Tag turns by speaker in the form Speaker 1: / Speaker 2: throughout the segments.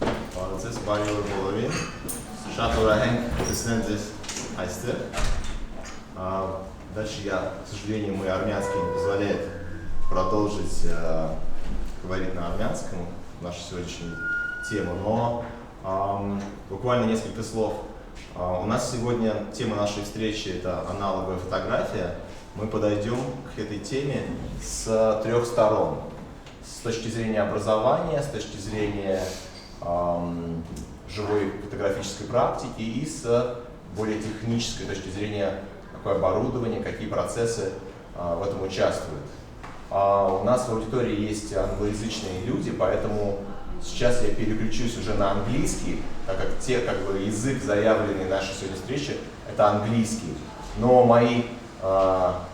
Speaker 1: Siz Yaro Zabavskiy, Шатураген, Presidentes Айсты. Дальше к сожалению, мой армянский не позволяет продолжить говорить на армянском нашу сегодняшнюю тему, но буквально несколько слов. У нас сегодня тема нашей встречи — это аналоговая фотография. Мы подойдем к этой теме с трех сторон. С точки зрения образования, с точки зрения живой фотографической практики и с более технической точки зрения, какое оборудование, какие процессы в этом участвуют. У нас в аудитории есть англоязычные люди, поэтому сейчас я переключусь уже на английский, так как язык, заявленный в нашей сегодня встрече, это английский. Но мои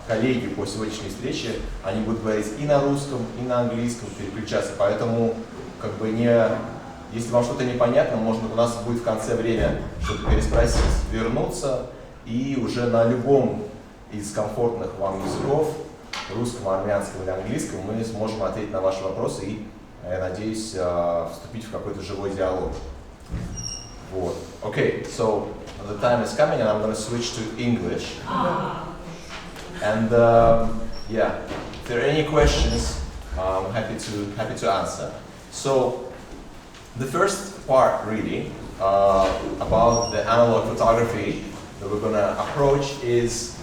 Speaker 1: коллеги по сегодняшней встрече, они будут говорить и на русском, и на английском, переключаться, поэтому если вам что-то непонятно, у нас будет в конце время что-то переспросить, вернуться, и уже на любом из комфортных вам языков, русском, армянском или английском, мы сможем ответить на ваши вопросы и, я надеюсь, вступить в какой-то живой диалог. Вот. Okay, so the time is coming and I'm going to switch to English. And yeah, if there are any questions, I'm happy to answer. So the first part really about the analog photography that we're going to approach is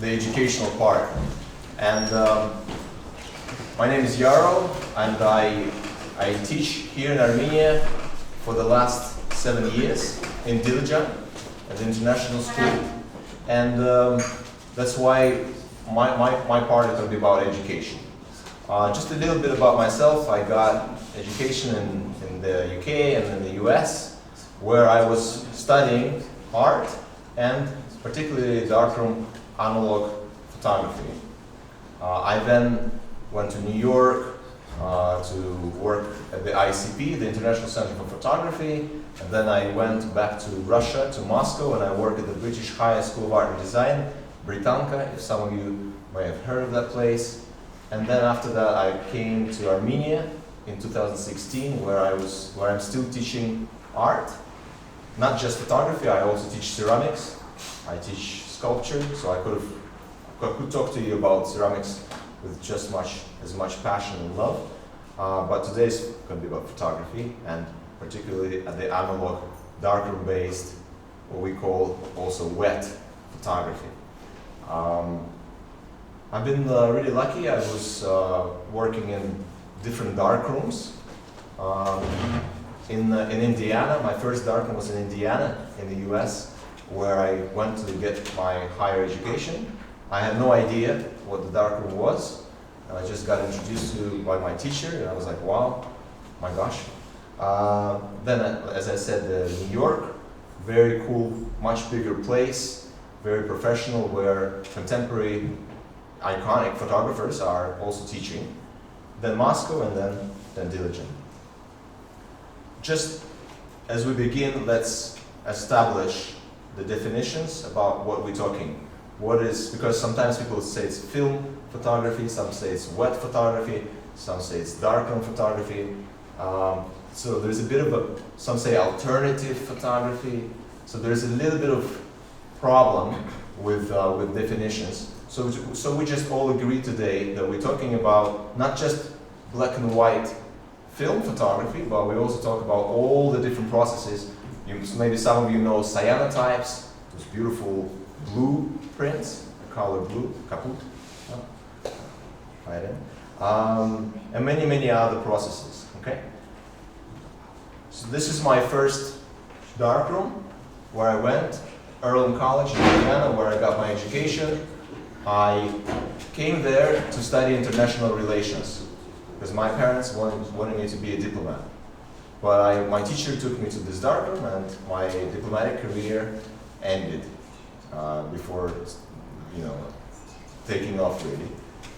Speaker 1: the educational part. And my name is Yaro, and I teach here in Armenia for the last 7 years in Dilijan, at the international school. And that's why my part is going to be about education. Just a little bit about myself. I got education in the UK and in the US, where I was studying art and particularly darkroom analog photography. I then went to New York to work at the ICP, the International Center for Photography, and then I went back to Russia, to Moscow, and I worked at the British High School of Art and Design, Britannica, if some of you may have heard of that place. And then after that I came to Armenia in 2016, where I'm still teaching art, not just photography. I also teach ceramics, I teach sculpture, so I could talk to you about ceramics with just as much passion and love. But today is going to be about photography, and particularly at the analog darkroom based, what we call also wet photography. I've been really lucky. I was working in different darkrooms. In Indiana, my first darkroom was in Indiana in the US, where I went to get my higher education. I had no idea what the darkroom was. I just got introduced to by my teacher, and I was like, wow, my gosh. Then, as I said, New York, very cool, much bigger place, very professional, where contemporary iconic photographers are also teaching. Then Moscow, and then Dilijan. Just as we begin, let's establish the definitions about what we're talking. Because sometimes people say it's film photography, some say it's wet photography, some say it's darkroom photography. So there's a bit of some say alternative photography. So there's a little bit of problem with definitions. So we just all agree today that we're talking about not just black and white film photography, but we also talk about all the different processes. Maybe some of you know cyanotypes, those beautiful blue prints, the color blue, kaput, and many other processes. Okay. So this is my first darkroom, where I went, Earlham College in Indiana, where I got my education. I came there to study international relations because my parents wanted me to be a diplomat. But my teacher took me to this darkroom, and my diplomatic career ended before, taking off really.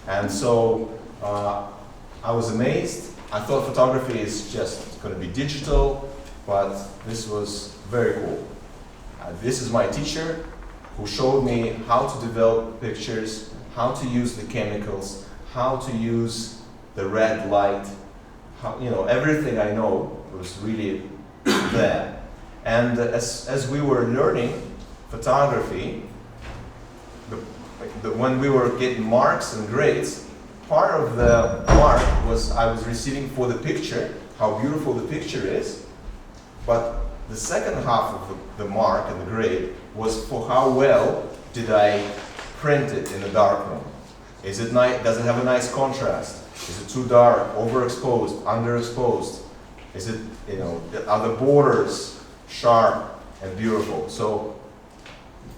Speaker 1: And so I was amazed. I thought photography is just going to be digital, but this was very cool. This is my teacher, who showed me how to develop pictures, how to use the chemicals, how to use the red light, everything I know was really there. And as we were learning photography, when we were getting marks and grades, part of the mark was I was receiving for the picture, how beautiful the picture is, but the second half of the mark and the grade was for how well did I print it in the darkroom. Is it nice? Does it have a nice contrast? Is it too dark, overexposed, underexposed? Is it, are the borders sharp and beautiful? So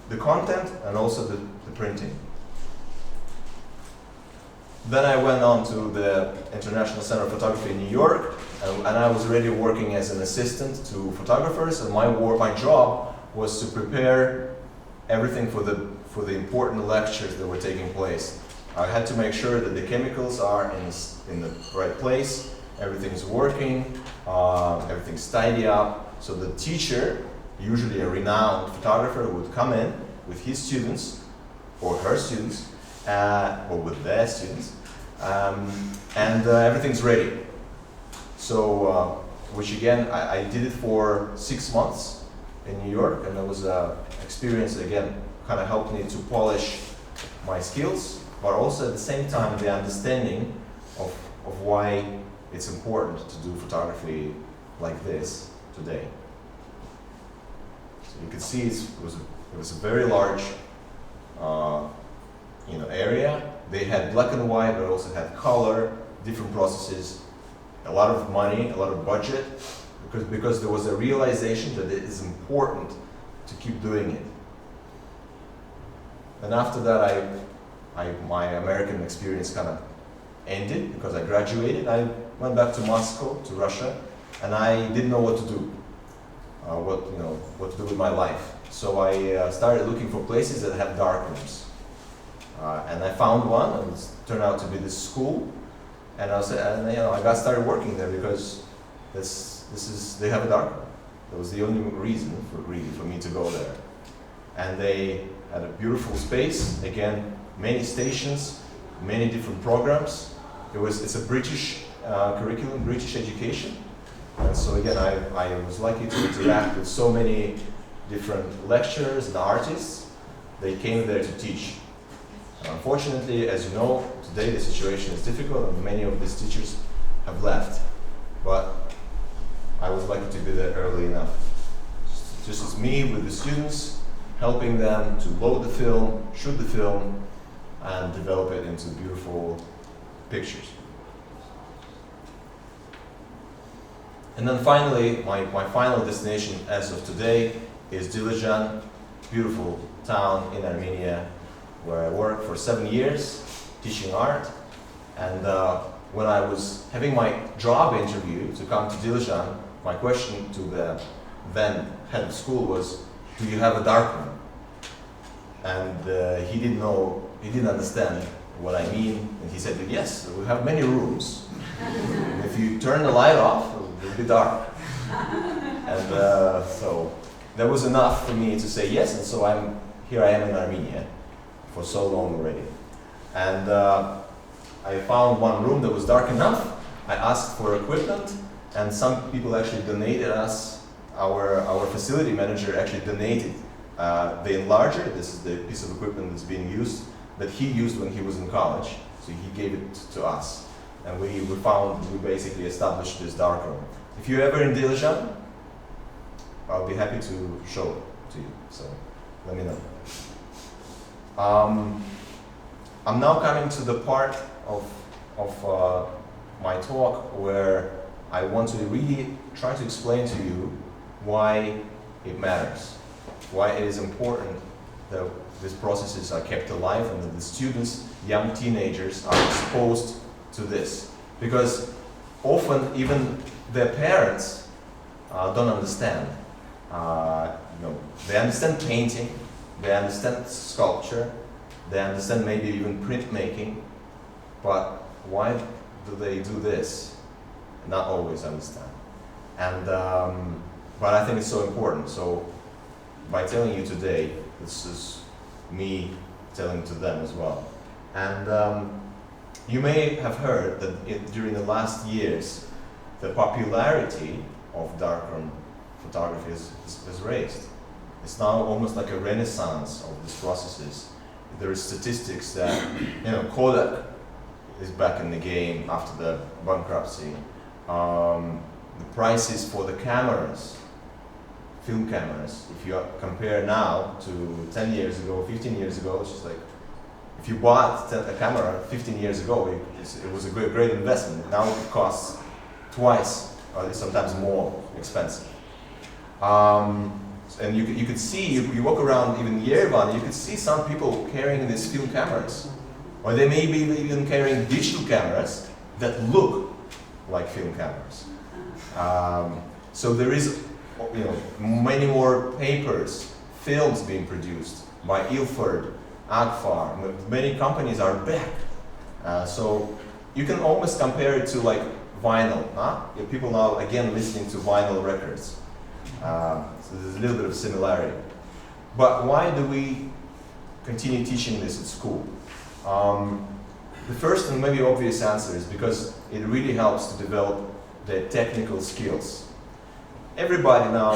Speaker 1: the content and also the printing. Then I went on to the International Center of Photography in New York, and I was already working as an assistant to photographers, and my job was to prepare everything for the important lectures that were taking place. I had to make sure that the chemicals are in the right place, everything's working, everything's tidy up. So the teacher, usually a renowned photographer, would come in with his students, or her students, or with their students, and everything's ready. So, which again, I did it for 6 months in New York, and that was an experience that again kind of helped me to polish my skills, but also at the same time the understanding of why it's important to do photography like this today. So you can see it was a very large area. They had black and white, but also had color, different processes, a lot of money, a lot of budget, because there was a realization that it is important to keep doing it. And after that, my American experience kind of ended because I graduated. I went back to Moscow, to Russia, and I didn't know what to do, what to do with my life. So I started looking for places that have dark rooms. And I found one, and it turned out to be this school. And I got started working there because they have a dark room. That was the only reason for me to go there. And they had a beautiful space. Again, many stations, many different programs. It's a British curriculum, British education. And so again, I was lucky to interact with so many different lecturers and artists. They came there to teach. Unfortunately, as you know, today the situation is difficult and many of these teachers have left. But I was lucky to be there early enough. Just as me with the students, helping them to load the film, shoot the film, and develop it into beautiful pictures. And then finally, my final destination as of today is Dilijan, beautiful town in Armenia, where I worked for 7 years teaching art. And when I was having my job interview to come to Dilijan, my question to the then head of school was, do you have a darkroom? And he didn't understand what I mean. And he said, yes, we have many rooms. If you turn the light off, it will be dark. And so that was enough for me to say yes, and so here I am in Armenia for so long already. And I found one room that was dark enough. I asked for equipment, and some people actually donated us. Our facility manager actually donated the enlarger. This is the piece of equipment that's being used, that he used when he was in college. So he gave it to us. And we basically established this darkroom. If you're ever in Dilijan, I'll be happy to show it to you. So let me know. I'm now coming to the part of my talk where I want to really try to explain to you why it matters, why it is important that these processes are kept alive and that the students, young teenagers, are exposed to this. Because often even their parents don't understand. They understand painting, they understand sculpture, they understand maybe even printmaking, but why do they do this? Not always understand. And but I think it's so important. So by telling you today, this is me telling to them as well. And you may have heard that during the last years, the popularity of darkroom photography is raised. It's now almost like a renaissance of these processes. There are statistics that, Kodak is back in the game after the bankruptcy. The prices for the cameras, film cameras, if you compare now to 10 years ago, 15 years ago, it's just like, if you bought a camera 15 years ago, it was a great investment. Now it costs twice, or sometimes more expensive. And you could see, you walk around even Yerevan, you could see some people carrying these film cameras. Or they may be even carrying digital cameras that look like film cameras. So there is, many more papers, films being produced by Ilford, Agfar. Many companies are back. So you can almost compare it to like vinyl. People now again listening to vinyl records. So there's a little bit of similarity. But why do we continue teaching this at school? The first and maybe obvious answer is because it really helps to develop the technical skills. Everybody now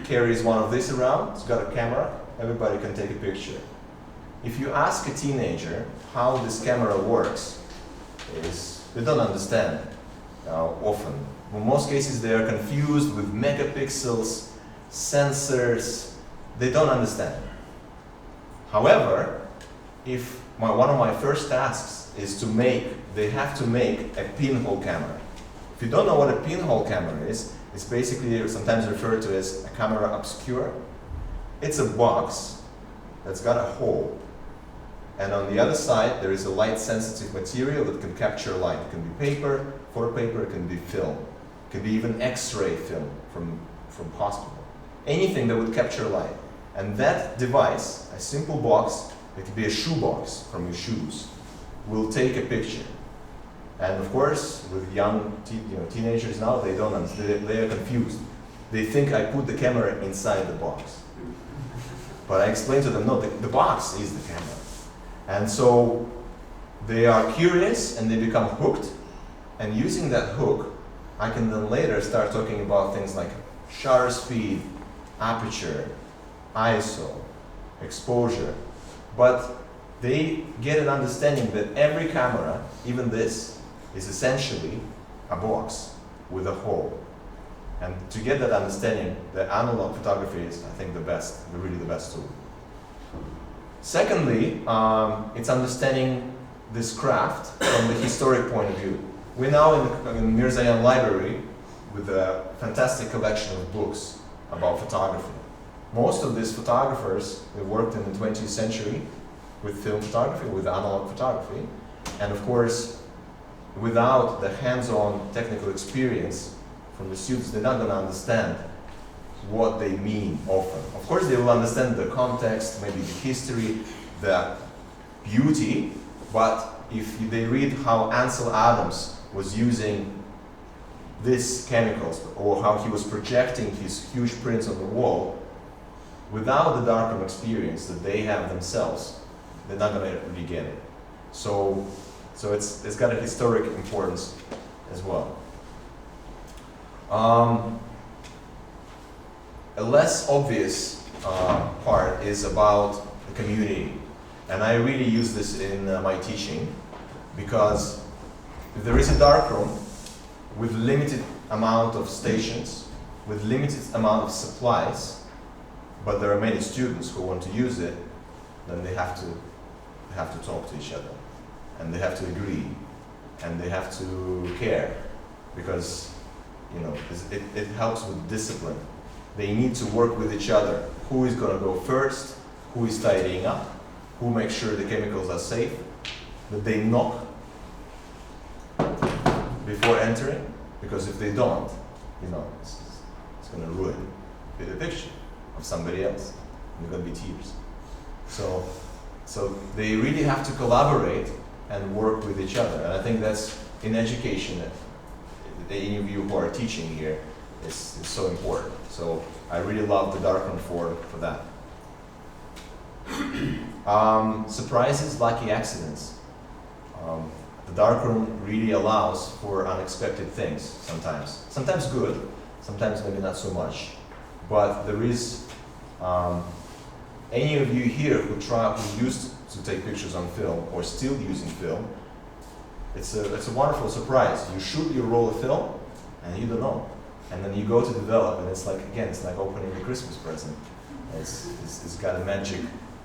Speaker 1: carries one of these around. It's got a camera. Everybody can take a picture. If you ask a teenager how this camera works, they don't understand often. In most cases, they are confused with megapixels, sensors. They don't understand. However, if one of my first tasks is they have to make a pinhole camera. If you don't know what a pinhole camera is, it's basically sometimes referred to as a camera obscura. It's a box that's got a hole. And on the other side, there is a light-sensitive material that can capture light. It can be paper, photo paper, it can be film. It can be even X-ray film from hospital. Anything that would capture light. And that device, a simple box, it could be a shoebox from your shoes, will take a picture. And of course, with young teenagers now, they don't understand. They are confused. They think I put the camera inside the box. But I explain to them, no, the box is the camera. And so they are curious and they become hooked. And using that hook, I can then later start talking about things like shutter speed, aperture, ISO, exposure. But they get an understanding that every camera, even this, is essentially a box with a hole. And to get that understanding, the analog photography is, I think, really the best tool. Secondly, it's understanding this craft from the historic point of view. We're now in Mirzayan Library with a fantastic collection of books about photography. Most of these photographers, they worked in the 20th century with film photography, with analog photography. And of course, without the hands-on technical experience from the students, they're not going to understand what they mean often. Of course, they will understand the context, maybe the history, the beauty, but if they read how Ansel Adams was using these chemicals, or how he was projecting his huge prints on the wall, without the darkroom experience that they have themselves, they're not going to really get it. So it's got a historic importance as well. A less obvious part is about the community. And I really use this in my teaching, because if there is a darkroom with limited amount of stations, with limited amount of supplies, but there are many students who want to use it, then they have to talk to each other, and they have to agree, and they have to care, because it helps with discipline. They need to work with each other. Who is going to go first? Who is tidying up? Who makes sure the chemicals are safe? That they knock before entering, because if they don't, it's going to ruin the picture of somebody else. And there are going to be tears. So they really have to collaborate and work with each other. And I think that's in education, any of you who are teaching here, is so important. So I really love the darkroom for that. Surprises, lucky accidents. The darkroom really allows for unexpected things sometimes. Sometimes good, sometimes maybe not so much. But there is, any of you here who used to take pictures on film or still using film, it's a wonderful surprise. You shoot your roll of film and you don't know. And then you go to develop and it's like, again, it's like opening a Christmas present. It's got a magic,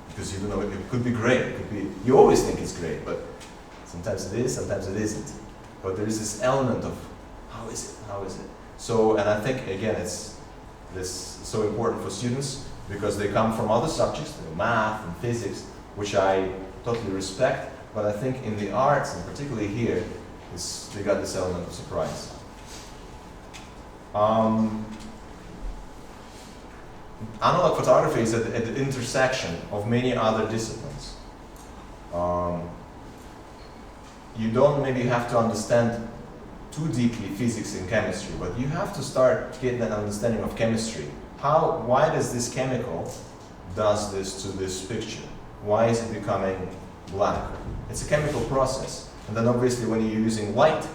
Speaker 1: because you don't know, it could be great, it could be, you always think it's great, but sometimes it is, sometimes it isn't. But there is this element of, how is it? So, and I think, again, it's so important for students, because they come from other subjects, math and physics, which I totally respect, but I think in the arts, and particularly here, they got this element of surprise. Analog photography is at the intersection of many other disciplines. You don't maybe have to understand too deeply physics and chemistry, but you have to start getting an understanding of chemistry. Why does this chemical does this to this picture? Why is it becoming black? It's a chemical process. And then obviously when you're using light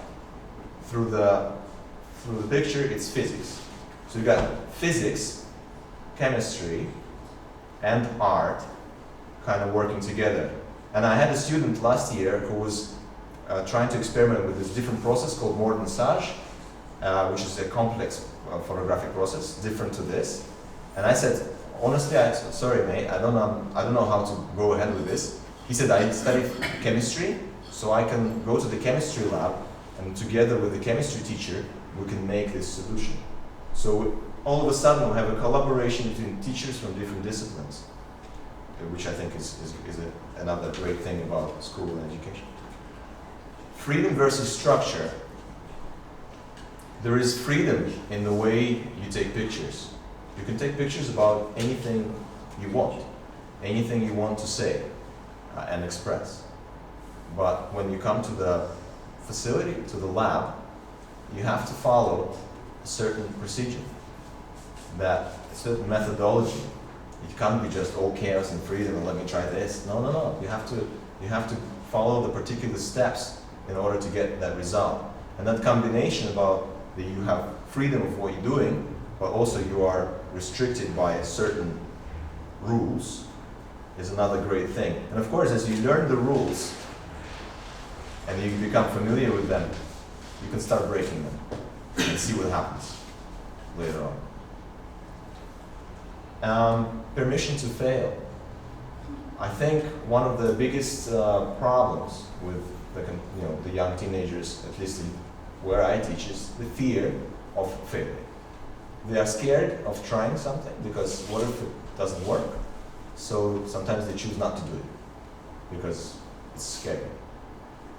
Speaker 1: through the picture, it's physics. So you got physics, chemistry, and art kind of working together. And I had a student last year who was trying to experiment with this different process called montage, which is a complex photographic process, different to this. And I said, honestly, sorry mate, I don't know how to go ahead with this. He said, I studied chemistry, so I can go to the chemistry lab, and together with the chemistry teacher, we can make this solution. So all of a sudden we have a collaboration between teachers from different disciplines, which I think is another great thing about school and education. Freedom versus structure. There is freedom in the way you take pictures. You can take pictures about anything you want to say and express. But when you come to the facility, to the lab, you have to follow a certain procedure, a certain methodology. It can't be just all chaos and freedom and let me try this. No. You have to follow the particular steps in order to get that result. And that combination about that you have freedom of what you're doing, but also you are restricted by certain rules, is another great thing. And of course, as you learn the rules and you become familiar with them, you can start breaking them and see what happens later on. Permission to fail. I think one of the biggest problems with the young teenagers, at least where I teach, is the fear of failing. They are scared of trying something because what if it doesn't work? So sometimes they choose not to do it because it's scary.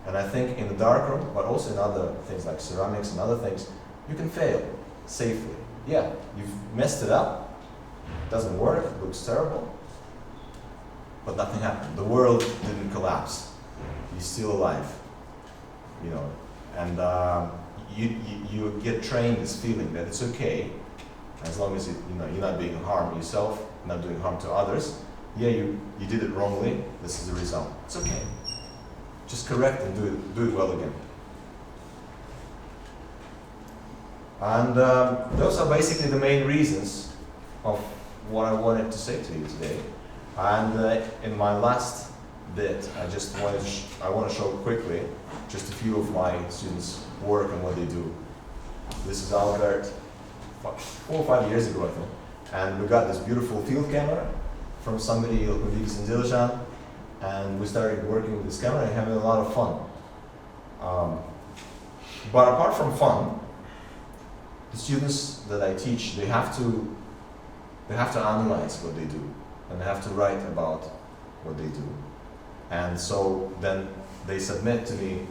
Speaker 1: And I think in the darkroom, but also in other things like ceramics and other things, you can fail safely. Yeah, you've messed it up, it doesn't work, it looks terrible, but nothing happened. The world didn't collapse. You're still alive, and you get trained this feeling that it's okay, as long as you're not being harm yourself, not doing harm to others. Yeah, you did it wrongly, this is the result. It's okay. Just correct and do it well again. And those are basically the main reasons of what I wanted to say to you today. And in my last bit, I want to show quickly just a few of my students' work and what they do. This is Albert 4 or 5 years ago, I think. And we got this beautiful field camera from somebody who lives in Dilijan. And we started working with this camera and having a lot of fun. But apart from fun, the students that I teach, they have to analyze what they do, and they have to write about what they do. And so then they submit to me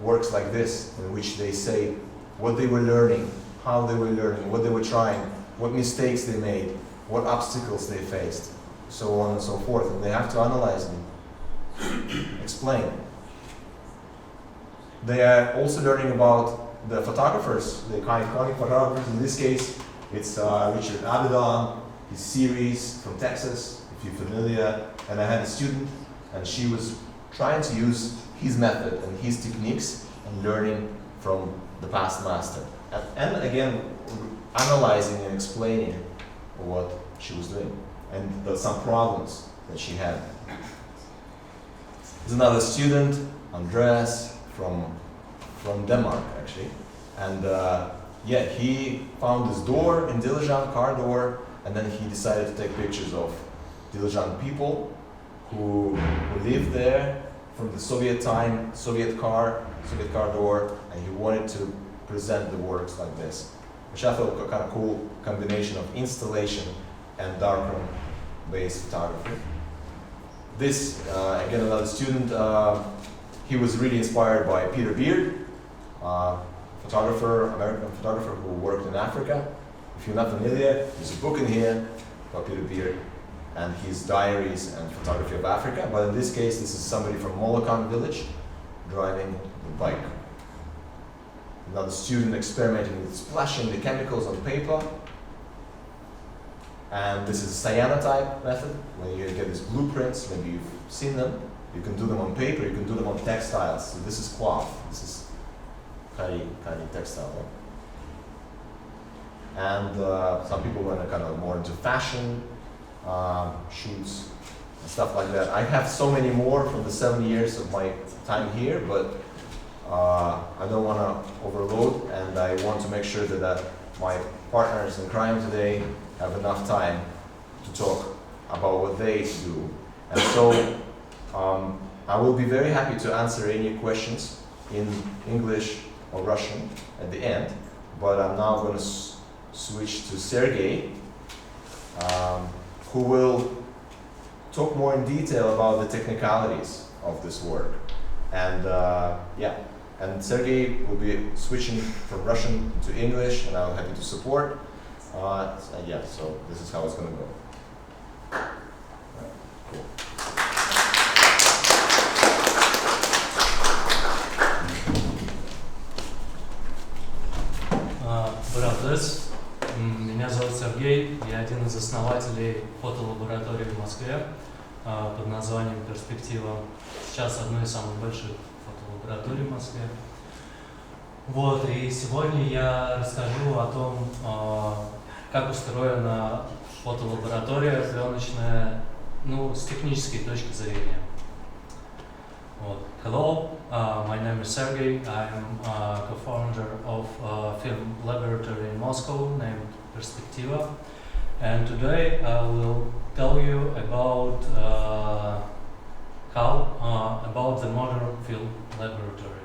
Speaker 1: works like this, in which they say what they were learning, how they were learning, what they were trying, what mistakes they made, what obstacles they faced, so on and so forth. And they have to analyze them, explain. They are also learning about the photographers, the iconic photographers. In this case, it's Richard Avedon, his series from Texas, if you're familiar. And I had a student, and she was trying to use his method and his techniques and learning from the past master. and again, analyzing and explaining what she was doing and some problems that she had. There's another student, Andreas, from Denmark actually, and yeah, he found this door in Dilijan, car door, and then he decided to take pictures of Dilijan people who lived there from the Soviet time, Soviet car door, and he wanted to present the works like this, which I thought a kind of cool combination of installation and darkroom based photography. This, again, another student, he was really inspired by Peter Beard, photographer, American photographer who worked in Africa. If you're not familiar, there's a book in here about Peter Beard and his diaries and photography of Africa. But in this case, this is somebody from Molokan village driving the bike. Another student experimenting with splashing the chemicals on paper. And this is a cyanotype method, when you get these blueprints, maybe you've seen them. You can do them on paper, you can do them on textiles. So this is cloth, this is kari textile. Yeah? And some people went kind of more into fashion shoots and stuff like that. I have so many more from the 7 years of my time here, but I don't want to overload, and I want to make sure that my partners in crime today have enough time to talk about what they do. And so I will be very happy to answer any questions in English or Russian at the end, but I'm now going to switch to Sergei, who will talk more in detail about the technicalities of this work. And yeah, and Sergei will be switching from Russian to English, and I'm happy to support. Yeah, so this is how it's going to go. Cool.
Speaker 2: Brothers, меня зовут Сергей, я один из основателей фотолаборатории в Москве под названием Перspektiva. Сейчас одной из самых больших фотолабораторий в Москве. Вот, и сегодня я расскажу о том, как устроена фотолаборатория пленочная, ну, с технической точки зрения. Вот. Hello, my name is Sergei. I am co-founder of a film laboratory in Moscow named Perspektiva, and today I will tell you about about the modern film laboratory.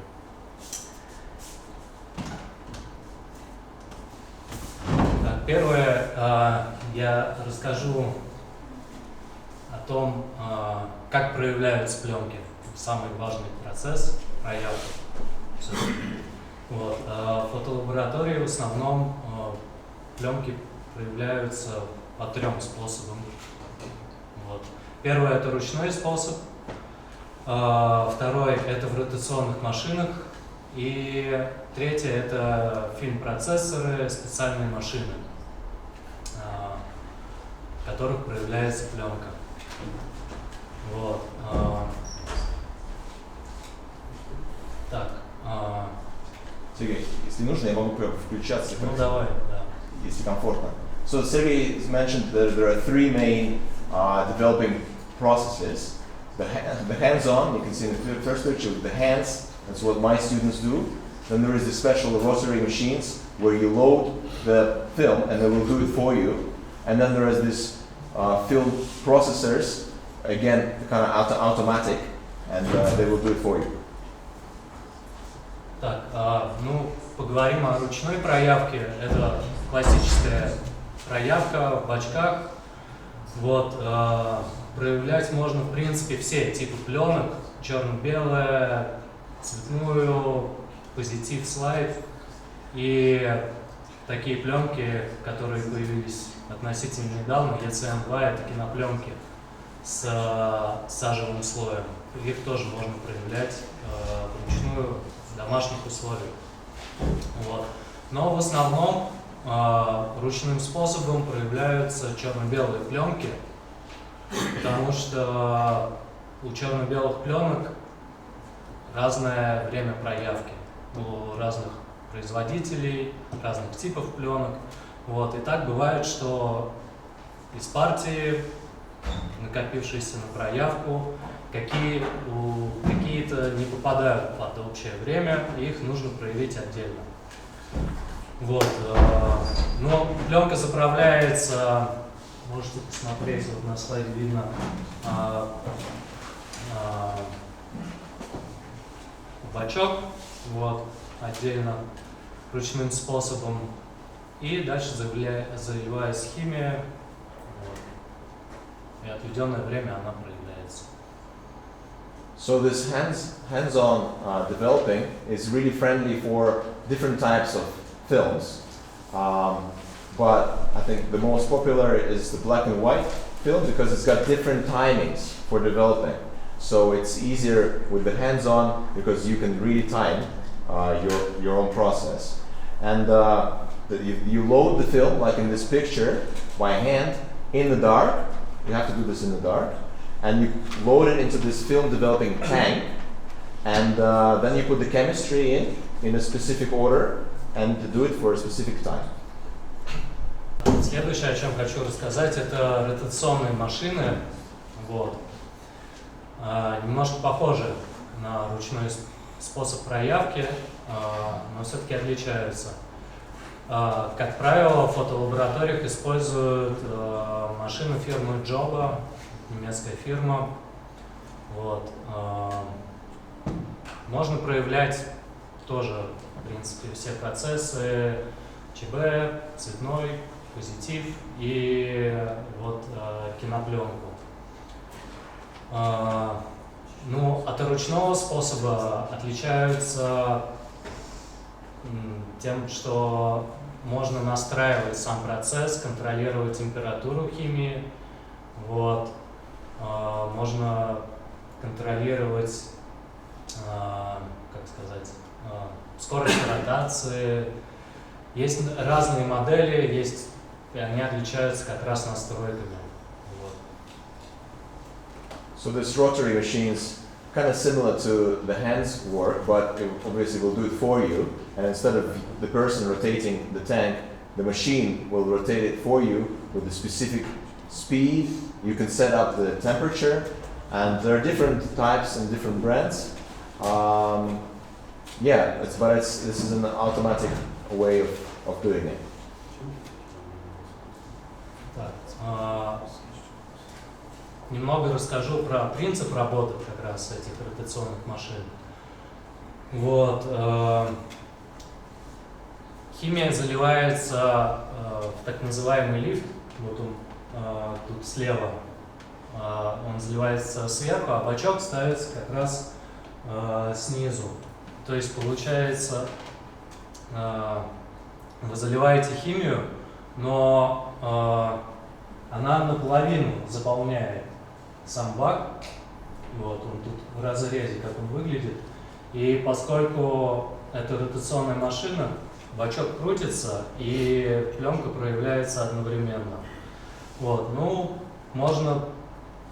Speaker 2: Первое, я расскажу о том, как проявляются пленки. Самый важный процесс проявки. Вот. В фотолаборатории в основном пленки проявляются по 3 способам. Вот. Первый — это ручной способ, второй — это в ротационных машинах, и третье — это фильм-процессоры, специальные машины, в которых проявляется пленка. Вот. Так.
Speaker 1: Сергей, если нужно, я могу включаться.
Speaker 2: Ну давай, да.
Speaker 1: Если комфортно. So Sergei mentioned that there are 3 main developing processes. The hands-on, you can see in the first picture with the hands, that's what my students do. Then there is the special rotary machines where you load the film and they will do it for you. And then there is this film processors, again, kind of automatic, and they will do it for you.
Speaker 2: Так, ну, поговорим о ручной проявке. Это классическая проявка в бачках. Вот, проявлять можно, в принципе, все типы пленок: черно-белое, цветную, позитив, слайд. И такие пленки, которые появились относительно недавно, ECM2, это кинопленки с сажевым слоем. Их тоже можно проявлять вручную в домашних условиях. Вот. Но в основном ручным способом проявляются черно-белые пленки, потому что у черно-белых пленок разное время проявки у разных производителей, разных типов пленок. Вот. И так бывает, что из партии, накопившиеся на проявку, какие-то не попадают под общее время, и их нужно проявить отдельно. Вот. Но пленка заправляется, можете посмотреть, вот на слайде видно, бачок, вот, отдельно, ручным способом, и дальше заливается химия, вот, и отведенное время она проявляется.
Speaker 1: So this hands-on developing is really friendly for different types of films, but I think the most popular is the black and white film because it's got different timings for developing. So it's easier with the hands-on because you can really time your own process. And you load the film, like in this picture, by hand in the dark. You have to do this in the dark. And you load it into this film developing tank. And then you put the chemistry in a specific order and do it for a specific time.
Speaker 2: Следующее, о чем хочу рассказать, это ротационные машины. Вот. Немножко похожи на ручной способ проявки, но все-таки отличаются. Как правило, в фотолабораториях используют машины фирмы Joba, немецкая фирма. Вот. Можно проявлять тоже, в принципе, все процессы ЧБ, цветной, позитив и вот кинопленку. Ну, от ручного способа отличаются тем, что можно настраивать сам процесс, контролировать температуру химии, вот. Можно контролировать, как сказать, скорость ротации. Есть разные модели, и они отличаются как раз настройками.
Speaker 1: So this rotary machine's kind of similar to the hands work, but it obviously will do it for you. And instead of the person rotating the tank, the machine will rotate it for you with a specific speed. You can set up the temperature, and there are different types and different brands. This is an automatic way of doing it.
Speaker 2: Немного расскажу про принцип работы как раз этих ротационных машин. Вот. Химия заливается в так называемый лифт, вот он тут слева, он заливается сверху, а бачок ставится как раз снизу. То есть получается, вы заливаете химию, но она наполовину заполняет сам бак, вот он тут в разрезе, как он выглядит, и поскольку это ротационная машина, бачок крутится и пленка проявляется одновременно. Вот, ну, можно,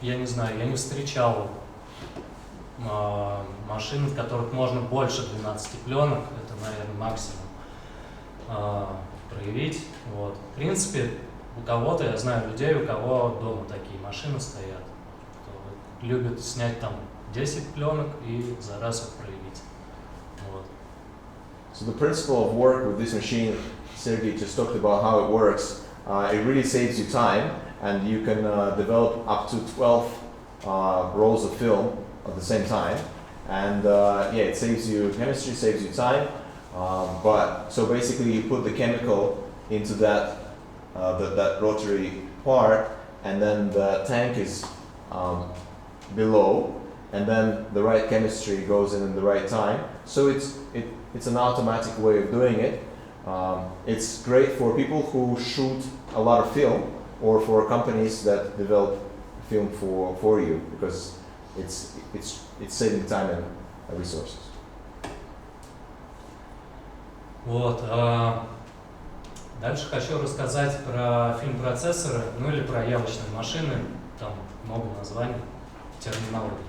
Speaker 2: я не знаю, я не встречал машин, в которых можно больше 12 пленок, это, наверное, максимум проявить. Вот. В принципе, у кого-то, я знаю людей, у кого дома такие машины стоят, кто любит снять там 10 пленок и за раз их проявить. Вот.
Speaker 1: So the principle of work with this machine, Sergei just talked about how it works. It really saves you time, and you can develop up to 12 rolls of film at the same time. And it saves you chemistry, saves you time. But so basically, you put the chemical into that rotary part, and then the tank is below, and then the right chemistry goes in the right time. So it's an automatic way of doing it. It's great for people who shoot a lot of film, or for companies that develop film for you, because it's saving time and resources.
Speaker 2: Вот. Дальше хочу рассказать про фильм-процессоры, ну или про явочные машины, там много названий, терминологии.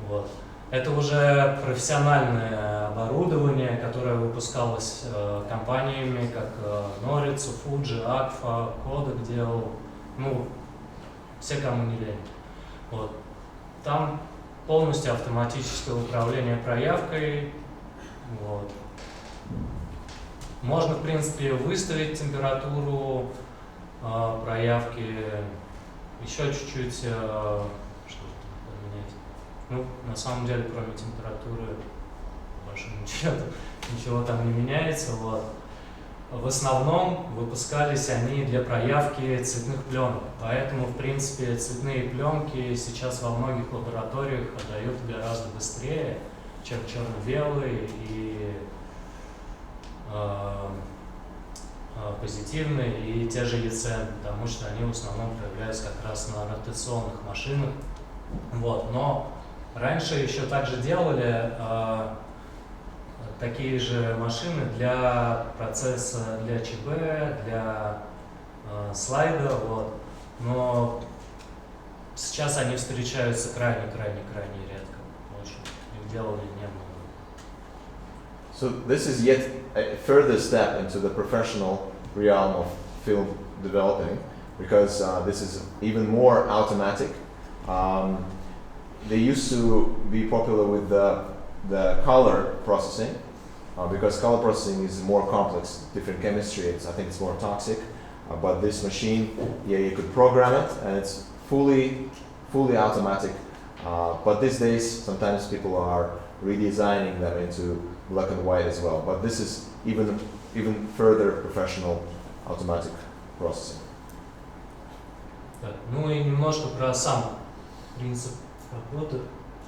Speaker 2: Вот. Это уже профессиональное оборудование, которое вы выпускалась компаниями, как Noritsu, Fuji, Agfa, Kodak делал, ну, все, кому не лень. Вот. Там полностью автоматическое управление проявкой. Вот. Можно, в принципе, выставить температуру проявки, еще чуть-чуть что поменять. Ну, на самом деле, кроме температуры, больше ничего там не меняется. Вот. В основном выпускались они для проявки цветных пленок, поэтому, в принципе, цветные пленки сейчас во многих лабораториях отдают гораздо быстрее, чем черно-белые и позитивные и те же ECM, потому что они в основном проявляются как раз на ротационных машинах. Вот. Но раньше еще также делали такие же машины для процесса, для ЧБ, для слайда, вот. Но сейчас они встречаются крайне-крайне редко. Очень. Их делали немного.
Speaker 1: So this is yet a further step into the professional realm of film developing, because this is even more automatic. They used to be popular with the color processing, because color processing is more complex, different chemistry. I think it's more toxic. But this machine, yeah, you could program it, and it's fully automatic. But these days, sometimes people are redesigning them into black and white as well. But this is even further professional automatic processing.
Speaker 2: Так, ну и немножко про сам принцип работы.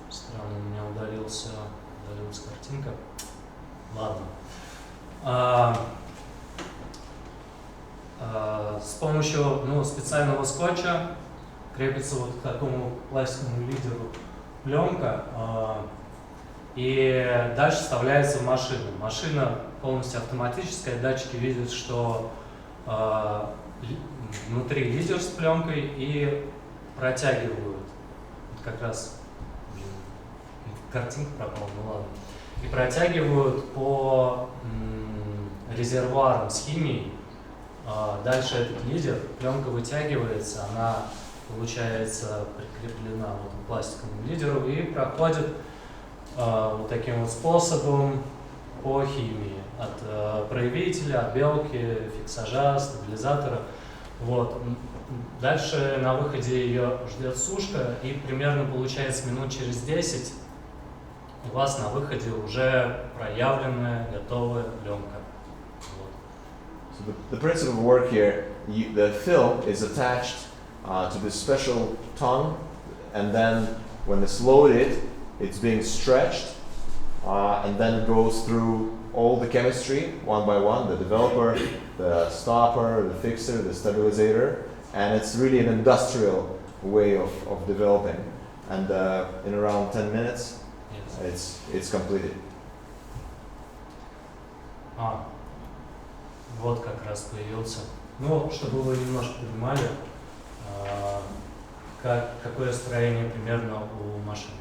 Speaker 2: Странно, у меня удалилась картинка. Ладно. С помощью специального скотча крепится вот к такому пластиковому лидеру пленка, и дальше вставляется в машину. Машина полностью автоматическая, датчики видят, что внутри лидер с пленкой и протягивают. Вот как раз картинка пропала, ну ладно. И протягивают по резервуарам с химией. Дальше этот лидер, пленка вытягивается, она получается прикреплена вот к пластиковому лидеру и проходит вот таким вот способом по химии. От проявителя, от белки, фиксажа, стабилизатора. Вот. Дальше на выходе ее ждет сушка, и примерно получается минут через 10 у вас на выходе уже проявленная, готовая пленка.
Speaker 1: So the principle of work here, the film is attached to this special tongue, and then when it's loaded, it's being stretched, and then it goes through all the chemistry one by one, the developer, the stopper, the fixer, the stabilizer, and it's really an industrial way of developing. And in around 10 minutes, it's completed.
Speaker 2: Вот как раз появился. Ну, чтобы вы немножко понимали, какое строение примерно у машины.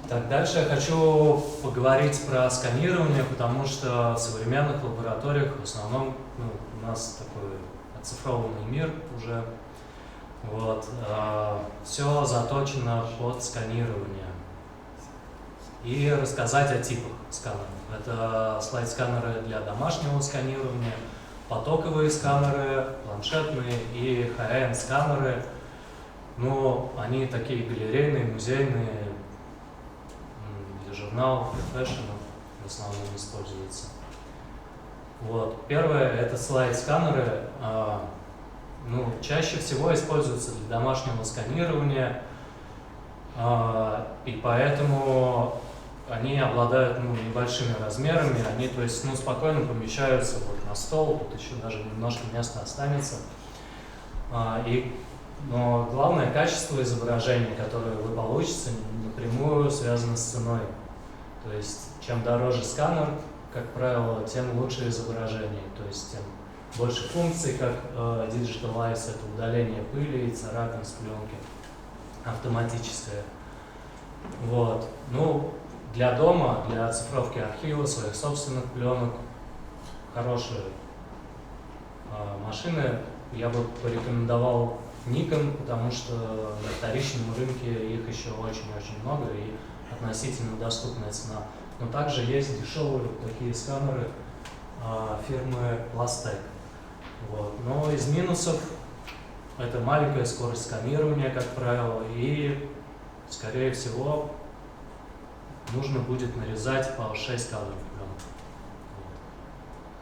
Speaker 2: Так, дальше я хочу поговорить про сканирование, потому что в современных лабораториях в основном у нас такой оцифрованный мир уже. Вот, все заточено под сканирование. И рассказать о типах сканеров. Это слайд-сканеры для домашнего сканирования, потоковые сканеры, планшетные и high-end сканеры. Ну, они такие галерейные, музейные, для журналов, для фэшена в основном используются. Вот. Первое – это слайд-сканеры. Чаще всего используются для домашнего сканирования, и поэтому они обладают небольшими размерами, они, то есть, спокойно помещаются вот на стол, тут еще даже немножко места останется. Но главное качество изображения, которое вы получите, напрямую связано с ценой. То есть, чем дороже сканер, как правило, тем лучше изображение, то есть, тем больше функций, как Digitalize, это удаление пыли и царапин с пленки, автоматическое. Вот. для дома, для оцифровки архива, своих собственных пленок, хорошие машины. Я бы порекомендовал Nikon, потому что на вторичном рынке их еще очень-очень много и относительно доступная цена. Но также есть дешевые такие сканеры фирмы Lastec. Вот. Но из минусов это маленькая скорость сканирования, как правило, и, скорее всего, нужно будет нарезать по 6 кадров пленки.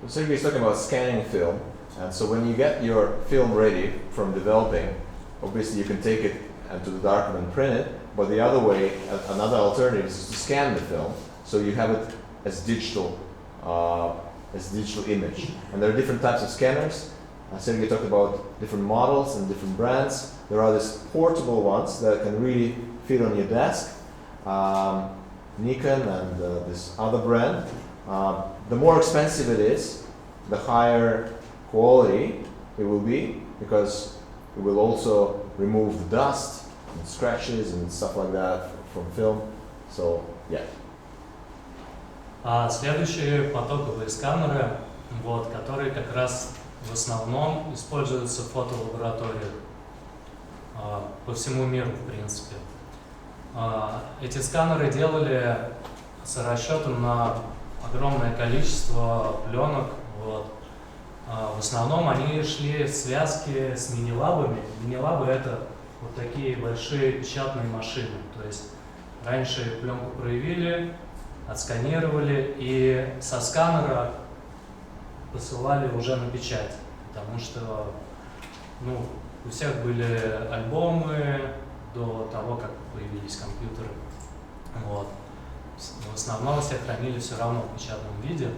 Speaker 1: So Sergei is talking about scanning film, and so when you get your film ready from developing, obviously you can take it to the darkroom and print it, but the other way, another alternative is to scan the film, so you have it as digital image. And there are different types of scanners. Sergei talked about different models and different brands. There are these portable ones that can really fit on your desk. Nikon and this other brand. The more expensive it is, the higher quality it will be, because it will also remove the dust and scratches and stuff like that from film. So, yeah.
Speaker 2: Следующие потоковые сканеры, вот, которые как раз в основном используются в фотолабораториях по всему миру, в принципе. Эти сканеры делали с расчетом на огромное количество пленок. Вот. В основном они шли в связке с мини-лабами. Мини-лабы — это вот такие большие печатные машины. То есть раньше пленку проявили, отсканировали и со сканера посылали уже на печать. Потому что у всех были альбомы до того, как появились компьютеры. Вот. В основном все хранили все равно в печатном виде.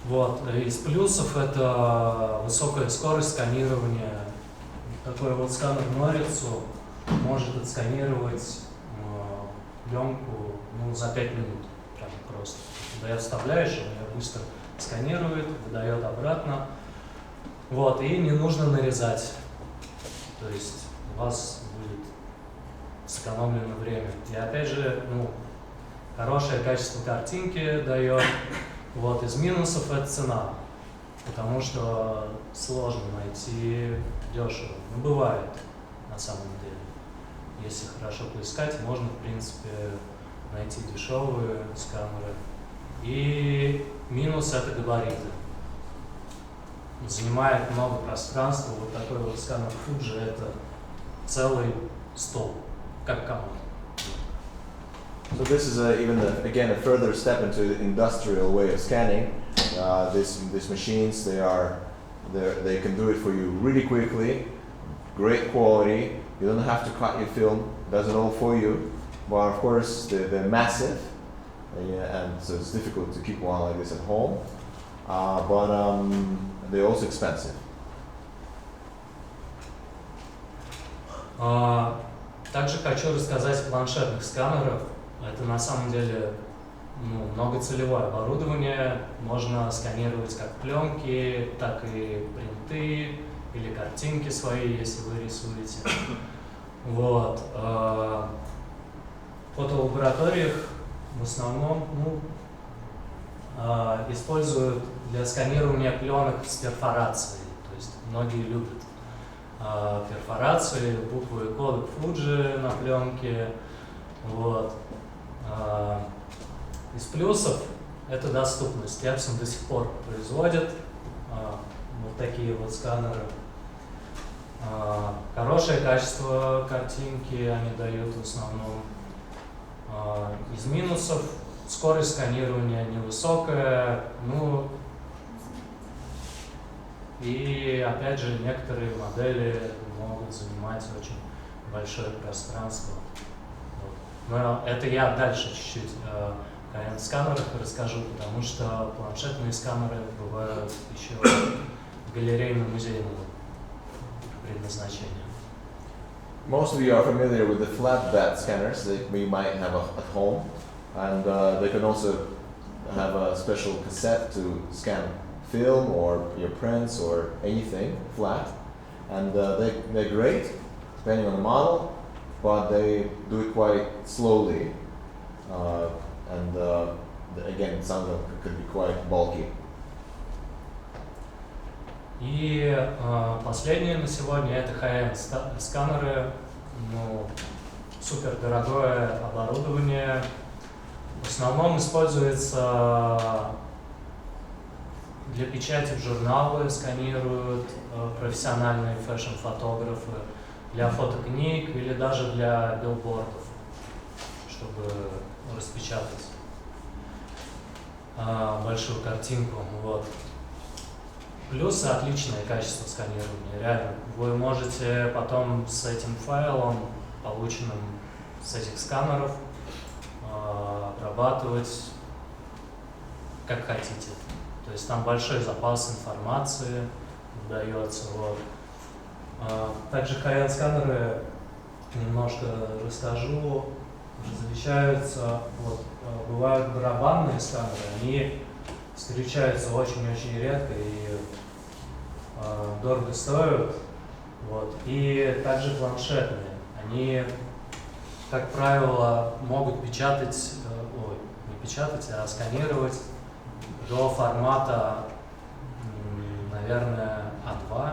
Speaker 2: Вот. Из плюсов это высокая скорость сканирования. Такой вот сканер Морицу может отсканировать пленку за 5 минут. Прям просто. Когда я вставляешь, он быстро сканирует, выдает обратно. Вот. И не нужно нарезать. То есть у вас будет сэкономлено время. И опять же, хорошее качество картинки дает. Вот. Из минусов это цена, потому что сложно найти дешево. Бывает на самом деле. Если хорошо поискать, можно в принципе найти дешевые сканеры. И минус — это габариты. Занимает много пространства. Вот такой вот сканер Fuji — это целый стол, как комод.
Speaker 1: So this is again a further step into the industrial way of scanning. These machines, they can do it for you really quickly, great quality. You don't have to cut your film; it does it all for you. But of course, they're massive, and so it's difficult to keep one like this at home. But they're also expensive.
Speaker 2: Также хочу рассказать о планшетных сканерах. Это на самом деле многоцелевое оборудование. Можно сканировать как пленки, так и принты или картинки свои, если вы рисуете. Вот. В фотолабораториях в основном используют для сканирования пленок с перфорацией. То есть многие любят перфорации, буквы и коды Fuji на пленке. Вот. Из плюсов это доступность. Epson до сих пор производит вот такие вот сканеры. Хорошее качество картинки они дают в основном. Из минусов скорость сканирования невысокая, и опять же некоторые модели могут занимать очень большое пространство. Вот. Но это я дальше чуть-чуть о сканерах расскажу, потому что планшетные сканеры бывают еще галерейно-музейного предназначения.
Speaker 1: Most of you are familiar with the flatbed scanners that we might have at home, and they can also have a special cassette to scan film or your prints or anything flat, and they're great depending on the model, but they do it quite slowly, and again, it sounds like it could be quite bulky.
Speaker 2: И последнее на сегодня это high-end сканеры, супер дорогое оборудование. В основном используется для печати в журналы, сканируют профессиональные фэшн-фотографы, для фотокниг или даже для билбордов, чтобы распечатать большую картинку. Вот. Плюс отличное качество сканирования, реально. Вы можете потом с этим файлом, полученным с этих сканеров, обрабатывать как хотите. То есть там большой запас информации дается. Вот. Также high-end сканеры, немножко расскажу, различаются. Вот, бывают барабанные сканеры, они встречаются очень-очень редко и дорого стоят. Вот. И также планшетные. Они, как правило, могут печатать, не печатать, а сканировать до формата, наверное, А2,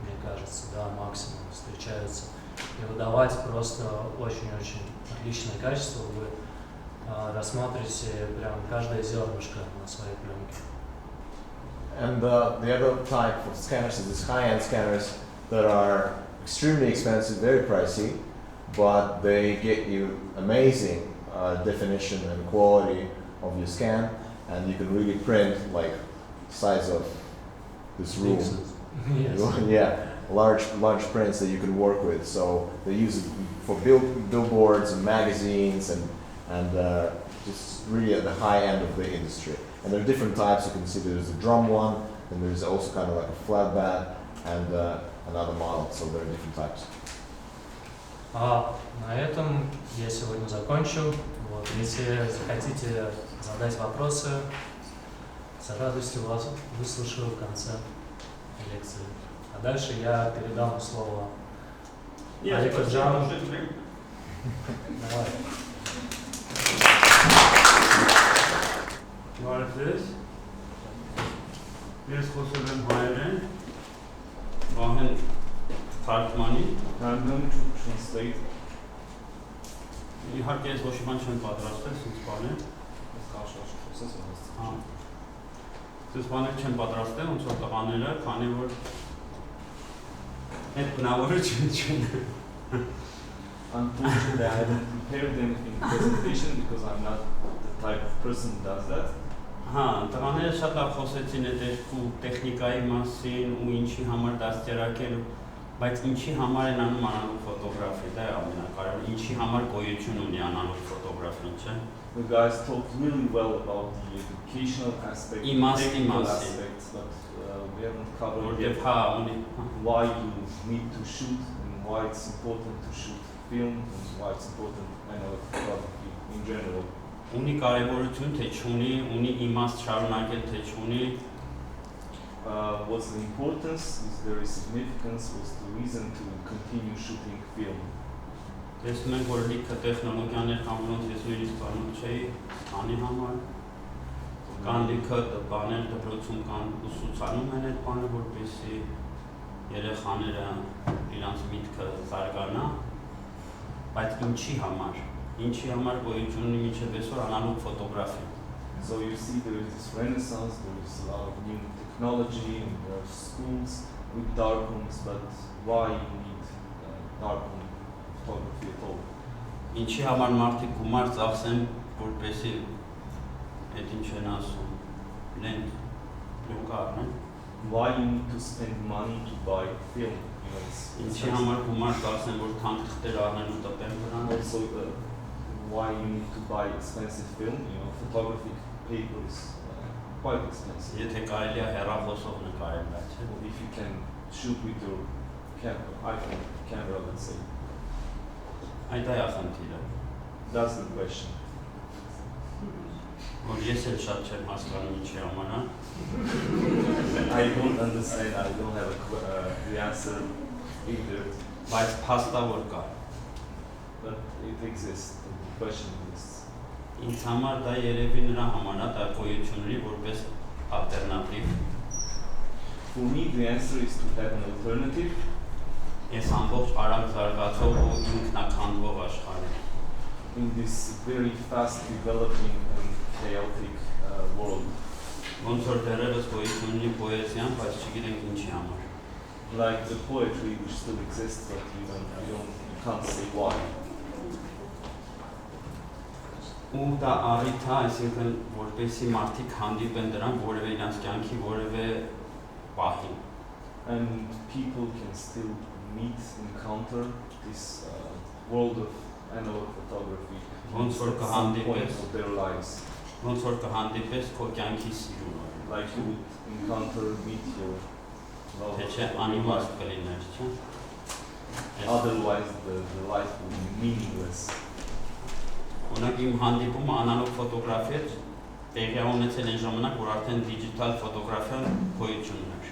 Speaker 2: мне кажется, да, максимум встречаются. И выдавать просто очень-очень отличное качество. Вы рассмотрите прям каждое зернышко на своей пленке.
Speaker 1: And the other type of scanners is these high-end scanners that are extremely expensive, very pricey, but they get you amazing definition and quality of your scan, and you can really print like size of this room.
Speaker 2: Yes.
Speaker 1: Yeah, large prints that you can work with. So they use it for billboards and magazines and just really at the high end of the industry. And there are different types. You can see there's a drum one, and there's also kind of like a flat bat and another model. So there are different types.
Speaker 2: На этом я сегодня закончу. Вот. Если захотите задать вопросы, с радостью вас выслушаю в конце лекции. А дальше я передам слово Алеку Джану. Давай.
Speaker 3: Բարև ես խոսել եմ հայերեն, Վահեն թարգմանի,
Speaker 4: I'm going to translate.
Speaker 3: Իհարկե ես ոչ մի բան չեմ պատրաստել, սենց բաներ։ Սենց բաներ չեմ պատրաստել, ոնց որ տղաները, քանի որ այդ բնավորը չեն։
Speaker 4: Unfortunately, I haven't prepared them in the presentation because I'm not the type of person who does that.
Speaker 3: Հա, տղաները շատ լավ խոսեցին այդ երկու տեխնիկայի մասին ու ինչի համար դաստիարակել, բայց ինչի համար են անում անալոգ ֆոտոգրաֆի, դա է ամենակարևորը, ինչի համար գոյություն ունի անալոգ ֆոտոգրաֆին, չէ՞։
Speaker 4: The guys talked really well about the educational aspect, technical aspects, but we haven't covered yet why you need to shoot and why it's important to shoot film and why it's important analog photography in general.
Speaker 3: Ունի կարևորություն, թե չունի, ունի իմաստ շարունակել, թե չունի։
Speaker 4: What's the importance, is there a significance, what's the reason to continue shooting film?
Speaker 3: Ես մենք որ լիքը տեխնոլոգիաներ կան, ոնց ես նույնիսկ բանում չէի, անի համար, կան լիքը բաներ դպրոցում կան ուսուցանում են այդ բանը, որպեսզի երեխաները իրանց միտքը զարգանա, բայց ինչի համար? Ինչի համար գոյություն ունի մինչև այսօր անալոգ ֆոտոգրաֆի։
Speaker 4: So you see there is this renaissance, there is a lot of new technology, and there are schools with darkrooms, but why you need darkroom photography at all?
Speaker 3: Ինչի համար մարդիկ գումար ծախսեն, որպեսզի այդ ինչ են ասում, լենտ, պլյուկա առնեն։
Speaker 4: Why you need to spend money to buy film?
Speaker 3: Ինչի համար գումար ծախսեն, որ թանկ թղթեր առնեն ու տպեն վրան։
Speaker 4: Also, why you need to buy expensive film? Photographic paper is quite expensive.
Speaker 3: Եթե կարելի է հեռախոսով նկարել, չէ՞։
Speaker 4: If you can shoot with your iPhone camera, let's say.
Speaker 3: Այդ է խնդիրը։
Speaker 4: That's the question.
Speaker 3: Որ ես էլ շատ չեմ հասկանում ինչի համար, հա։
Speaker 4: I don't understand. I don't have the answer either.
Speaker 3: Բայց փաստավոր կա։
Speaker 4: But it exists. The question exists.
Speaker 3: Ինձ համար դա երևի նրա համար է, դա գոյություն ունի որպես ալտերնատիվ։
Speaker 4: For me, the answer is to have an alternative.
Speaker 3: Ես ամբողջ արագ զարգացող ու ինքնականդվող աշխարհ եմ։
Speaker 4: In this very fast developing and chaotic world.
Speaker 3: Ոնց որ դեռևս գոյություն ունի պոեզիան, բայց չգիտենք ինչի համար։
Speaker 4: Like the poetry which still exists, but you can't say why.
Speaker 3: Ու դա առիթ է, այսինքն որպեսզի մարդիկ հանդիպեն դրան որևէ իրենց կյանքի որևէ պահի։
Speaker 4: And people can still meet, encounter this world of analog photography at some point of their lives.
Speaker 3: Ոնց որ կհանդիպես քո կյանքի սիրուն։
Speaker 4: Like you would encounter, meet your love.
Speaker 3: Թե չէ անիմաստ կլիներ, չէ։
Speaker 4: Otherwise the life would be meaningless.
Speaker 3: Օրինակ իմ հանդիպումը անալոգ ֆոտոգրաֆի հետ տեղի ունեցել այն ժամանակ, որ արդեն դիջիտալ ֆոտոգրաֆիան գոյություն ուներ։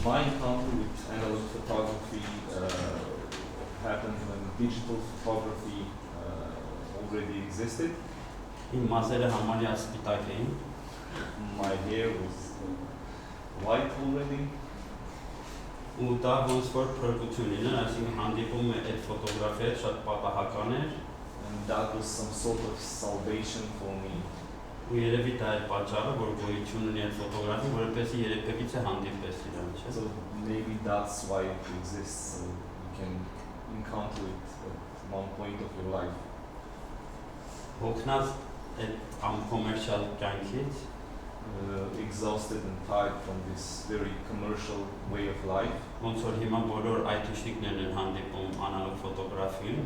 Speaker 4: My encounter with analog photography happened when digital photography already existed.
Speaker 3: Իմ մազերը համարյա սպիտակ էին։
Speaker 4: My hair was white already.
Speaker 3: Ու դա ոնց որ փրկություն էր, այսինքն հանդիպումը այդ ֆոտոգրաֆիայի հետ շատ պատահական էր։
Speaker 4: And that was some sort of salvation for me.
Speaker 3: Ու երևի դա է պատճառը, որ գոյություն ունի այդ ֆոտոգրաֆիան, որովհետեւ երբևիցե հանդիպես իրան, չէ՞։
Speaker 4: So maybe that's why it exists, so you can encounter it at one point of your life.
Speaker 3: Հոգնած այդ uncommercial կյանքից,
Speaker 4: exhausted and tired from this very commercial way of life.
Speaker 3: Ոնց որ հիմա բոլոր IT-շնիկներն են հանդիպում անալոգ ֆոտոգրաֆիին։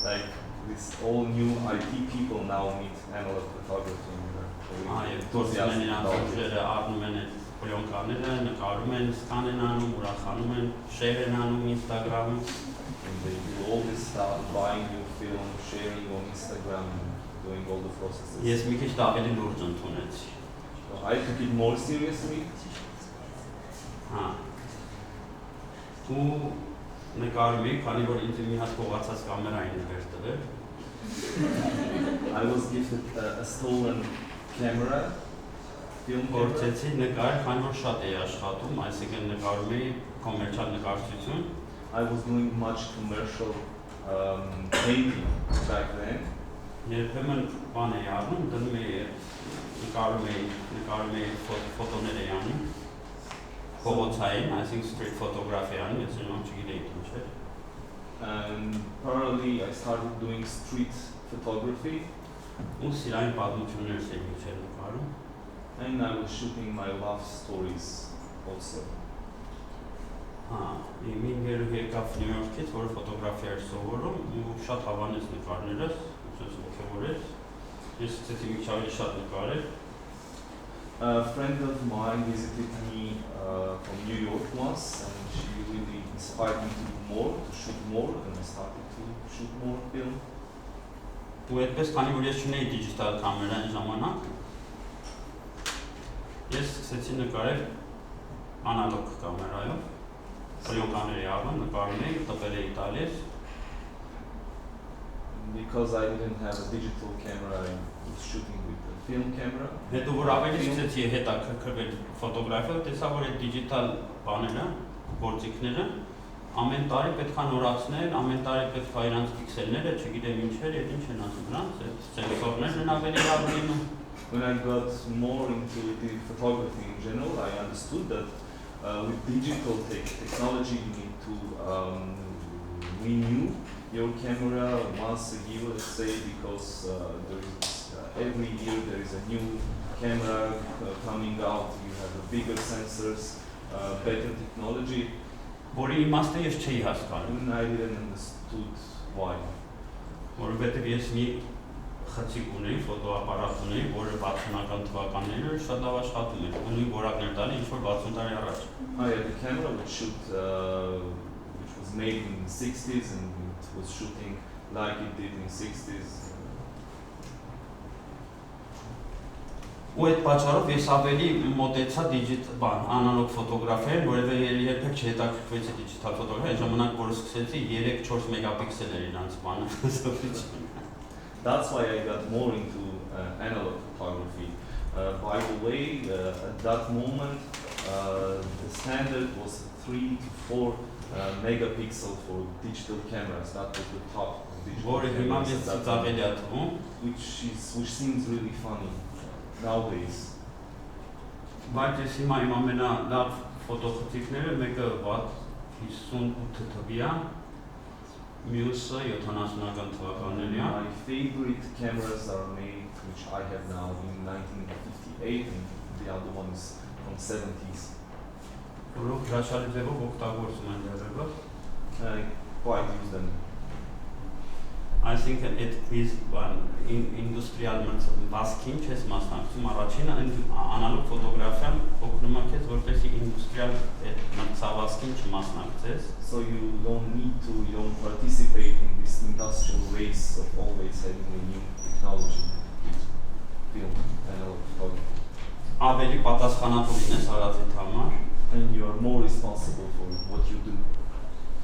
Speaker 4: Like this all new IT people now meet analog photography.
Speaker 3: Այո, դուրսն են իրենց ուժերը առնում են այդ պլյոնկաները, նկարում են, սկան են անում, ուրախանում են, share են անում Instagram-ում։
Speaker 4: And they do all this stuff, buying your film, sharing on Instagram, doing all the processes.
Speaker 3: Ես մի քիչ ավելի լուրջ ընդունեցի։
Speaker 4: So I took it more seriously.
Speaker 3: Հա։ Ու նկարում էի, քանի որ ինձ մի հատ փողացած կամերա էին վեր տվել։
Speaker 4: I was gifted a stolen camera, film camera.
Speaker 3: Փորձեցի նկարել, քանի որ շատ էի աշխատում, այսինքն նկարում էի կոմերցիալ նկարչություն։
Speaker 4: I was doing much commercial painting back then.
Speaker 3: Երբեմն բան էի անում, դնում էի նկարում էի ֆոտոներ էի անում, փողոցային, այսինքն street photography անում, ես նույնիսկ չգիտեի ինչ էր։
Speaker 4: And parallelly I started doing street photography.
Speaker 3: Ու սիրային պատմություններ էի նկարում։
Speaker 4: And I was shooting my love stories also.
Speaker 3: Հա, իմ ինգերուհի եկավ Նյու Յորքից, որը ֆոտոգրաֆիա էր սովորում, ու շատ հավանեց նկարներս, ուսես ոգևորեց։ Ես սկսեցի մի քիչ ավելի շատ նկարել։
Speaker 4: A friend of mine visited me from New York once, and she really inspired me to do more, to shoot more, and I started to shoot more film.
Speaker 3: Ու այդպես, քանի որ ես չունեի դիջիտալ կամերա այն ժամանակ, ես սկսեցի նկարել անալոգ կամերայով։ Պլյոնկաներ էի առնում, նկարում էի, տպել էի տալիս։
Speaker 4: Because I didn't have a digital camera, I was shooting with a film camera.
Speaker 3: Հետո որ ավելի սկսեցի հետաքրքրվել ֆոտոգրաֆիայով, տեսա որ այդ դիջիտալ բաները, գործիքները ամեն տարի պետք է նորացնել, ամեն տարի պետք է իրանց պիքսելները, չգիտեմ ինչեր, այդ ինչ են ասում դրանց, այդ սենսորներն են ավելի լավ լինում։
Speaker 4: When I got more into the photography in general, I understood that with digital technology you need to renew your camera once a year, let's say, because every year there is a new camera coming out, you have bigger sensors, better technology.
Speaker 3: Որի իմաստը ես չէի հասկանում։
Speaker 4: And I didn't understood why.
Speaker 3: Որովհետև ես մի խցիկ ունեի, ֆոտոապարատ ունեի, որը 60-ական թվականները շատ լավ աշխատում էր, ու նույն որակներ տալի ինչ որ 60 տարի առաջ։
Speaker 4: I had a camera which was made in the 60s and it was shooting like it did in the 60s.
Speaker 3: Ու այդ պատճառով ես ավելի մոտեցա դիջիտալ անալոգ ֆոտոգրաֆիային, որովհետև երբեք չհետաքրքրվեցի դիջիտալ ֆոտոգրաֆիայի, ժամանակ որ սկսեցի 3-4 մեգապիքսել էր իրանց բանը։
Speaker 4: that's why I got more into analog photography. By the way, at that moment, the standard was 3 to 4 megapixel for digital cameras. That was the top of digital cameras at that time, which seems really funny nowadays.
Speaker 3: Բայց ես հիմա իմ ամենալավ ֆոտոխցիկները մեկը 58 թվի է, մյուսը 70-ական թվականների է։
Speaker 4: My favorite cameras are made, which I have now, in 1958, and the other one is from 70s.
Speaker 3: Որոնք հրաշալի ձևով օգտագործում են դեռևս։
Speaker 4: I quite use them.
Speaker 3: I think it is industrial վազքին չես մասնակցում առաջինը անալոգ ֆոտոգրաֆիան օգնում է քեզ որպեսզի industrial մրցավազքին չմասնակցես.
Speaker 4: So you don't participate in this industrial race of always having a new technology with film analog photography.
Speaker 3: Ավելի պատասխանատու լինես արածիդ համար.
Speaker 4: And you are more responsible for what you do.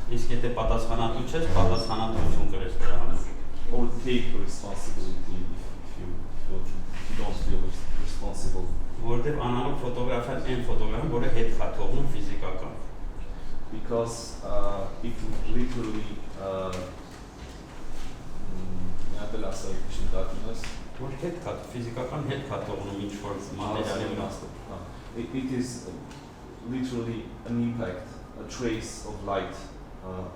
Speaker 3: Իսկ եթե պատասխանատու չես, պատասխանատվություն կրես դրա համար.
Speaker 4: Or take responsibility if you don't feel responsible.
Speaker 3: Որտեղ անալոգ ֆոտոգրաֆիան այն ֆոտոգրաֆիան, որը հետ է թողնում ֆիզիկական.
Speaker 4: Because it literally
Speaker 3: Որ հետ է ֆիզիկական հետ է թողնում ինչ որ մատերիալի վրա.
Speaker 4: It is literally an impact, a trace of light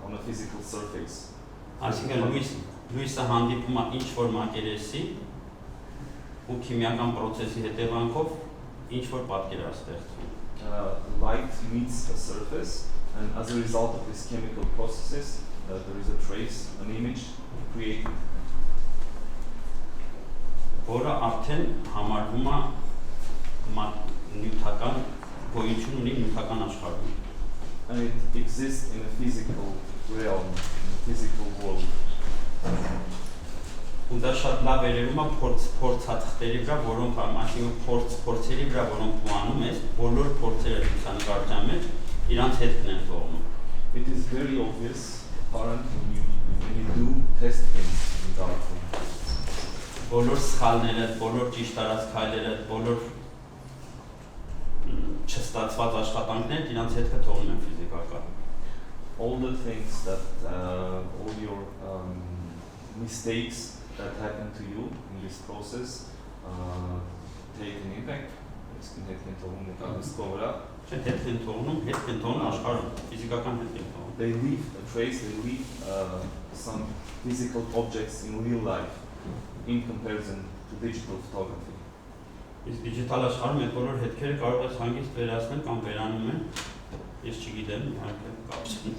Speaker 4: on a physical surface.
Speaker 3: Այսինքն լույսը հանդիպում է ինչ որ մակերեսի ու քիմիական process-ի հետևանքով ինչ որ պատկեր է ստեղծում.
Speaker 4: Light meets a surface, and as a result of these chemical processes, there is a trace, an image created.
Speaker 3: Որը արդեն համարվում է նյութական գոյություն ունի նյութական աշխարհում.
Speaker 4: And it exists in a physical realm, in a physical world.
Speaker 3: Ու դա շատ լավ երևում է փորձաթղթերի վրա, որոնք այսինքն փորձերի վրա, որոնք դու անում ես, բոլոր փորձերը լուսանկարչության մեջ իրանց հետքն են թողնում.
Speaker 4: It is very obvious, apparent when you do test things in Darkroom.
Speaker 3: Բոլոր սխալները, բոլոր ճիշտ արած քայլերը, բոլոր չստացված աշխատանքները իրանց հետքը թողնում են ֆիզիկական.
Speaker 4: All the things that, all your mistakes that happen to you in this process take an impact. They leave a trace, they leave some physical objects in real life in comparison to digital photography.
Speaker 3: Իսկ դիջիտալ աշխարհում այդ բոլոր հետքերը կարող ես հանգիստ վերացնել կամ վերանում են, ես չգիտեմ, իհարկե կապսին.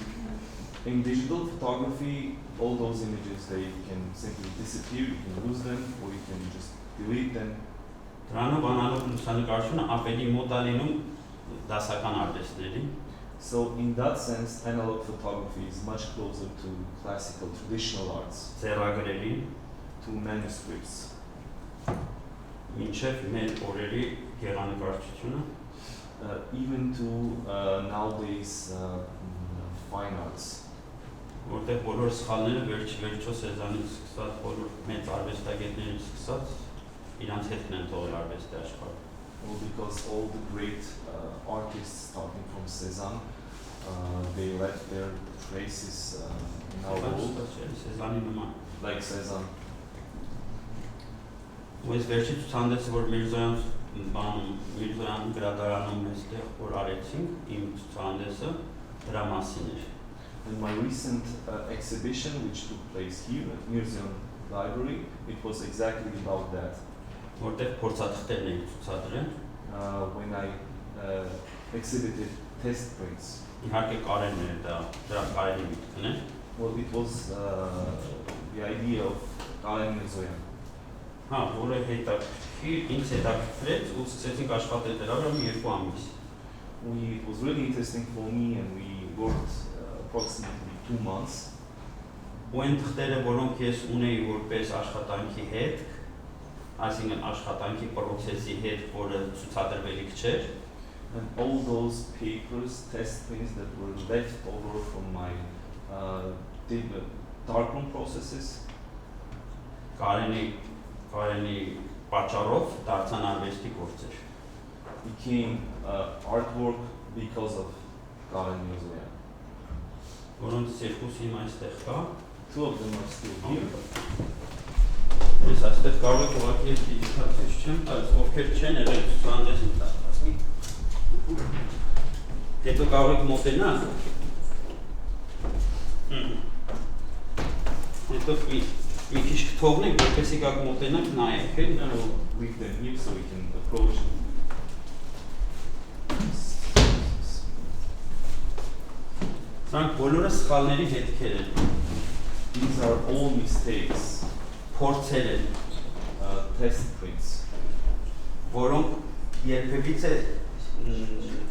Speaker 4: In digital photography, all those images, they can simply disappear, you can lose them, or you can just delete them.
Speaker 3: Դրանով անալոգ լուսանկարչությունը ավելի մոտ է լինում դասական արվեստների.
Speaker 4: So in that sense, analog photography is much closer to classical traditional arts.
Speaker 3: Ձեռագրերի,
Speaker 4: to manuscripts.
Speaker 3: Մինչև մեր օրերի գեղանկարչությունը,
Speaker 4: even to nowadays fine arts.
Speaker 3: Որտեղ բոլոր սխալները վերջո Սեզանից սկսած, բոլոր մեծ արվեստագետներից սկսած իրանց հետքն են թողել արվեստի աշխարհում.
Speaker 4: Well, because all the great artists, starting from Cézanne, they left their traces in our world. Like Cézanne.
Speaker 3: Ու ես վերջի ցուցահանդեսը, որ Միրզոյան գրադարանում էստեղ որ արեցինք, իմ ցուցահանդեսը դրա մասին էր.
Speaker 4: In my recent exhibition, which took place here at Museum Library, it was exactly about that.
Speaker 3: Որտեղ փորձաթղթերն էին ցուցադրել.
Speaker 4: When I exhibited test prints.
Speaker 3: Իհարկե կարելի էր դրա կարելի միտքն էր.
Speaker 4: Well, it was the idea of Alek Bayanduryan.
Speaker 3: Հա, որը հետաքրքիր, ինձ հետաքրքրեց ու սկսեցինք աշխատել դրա վրա մի 2 ամիս.
Speaker 4: It was really interesting for me, and we worked approximately 2 months.
Speaker 3: Ու այն թղթերը, որոնք ես ունեի որպես աշխատանքի հետք, այսինքն աշխատանքի process-ի հետ, որը ցուցադրվելիք չէր,
Speaker 4: and all those papers, test prints that were left over from my darkroom processes,
Speaker 3: Կարենի պատճառով դարձան արվեստի գործեր։
Speaker 4: Became artwork because of Karen Mirzoyan.
Speaker 3: Որոնց երկուսի հիմա այստեղ կա։
Speaker 4: Two of them are still here.
Speaker 3: Ես այստեղ կարող եք ուղղակի ես դիջիտալ ցույց չեմ տալիս, ովքեր չեն եղել ցուցահանդեսին տասնի։ Հետո կարող եք մոտենալ։ Հետո մի քիչ կթողնենք, որպեսզի գաք մոտենանք նայեք, էլի։
Speaker 4: Leave them here so we can approach them.
Speaker 3: Սրանք բոլորը սխալների հետքեր են։
Speaker 4: These are all mistakes.
Speaker 3: Փորձեր են,
Speaker 4: test prints.
Speaker 3: Որոնք երբևիցե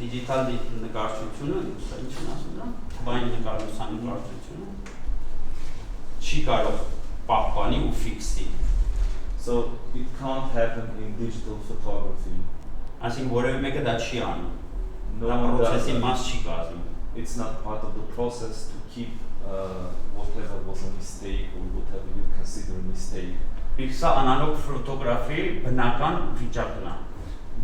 Speaker 3: դիջիտալ նկարչությունը, ինչ են ասում դա, թվային նկարչությունը չի կարող պահպանի ու ֆիքսի։
Speaker 4: So it can't happen in digital photography.
Speaker 3: Այսինքն որևէ մեկը դա չի անում։
Speaker 4: No
Speaker 3: Դա
Speaker 4: one does
Speaker 3: process-ի
Speaker 4: that.
Speaker 3: մաս չի կազմում։
Speaker 4: It's not part of the process to keep whatever was a mistake or whatever you consider a mistake.
Speaker 3: Սա անալոգ ֆոտոգրաֆիայի բնական վիճակն է։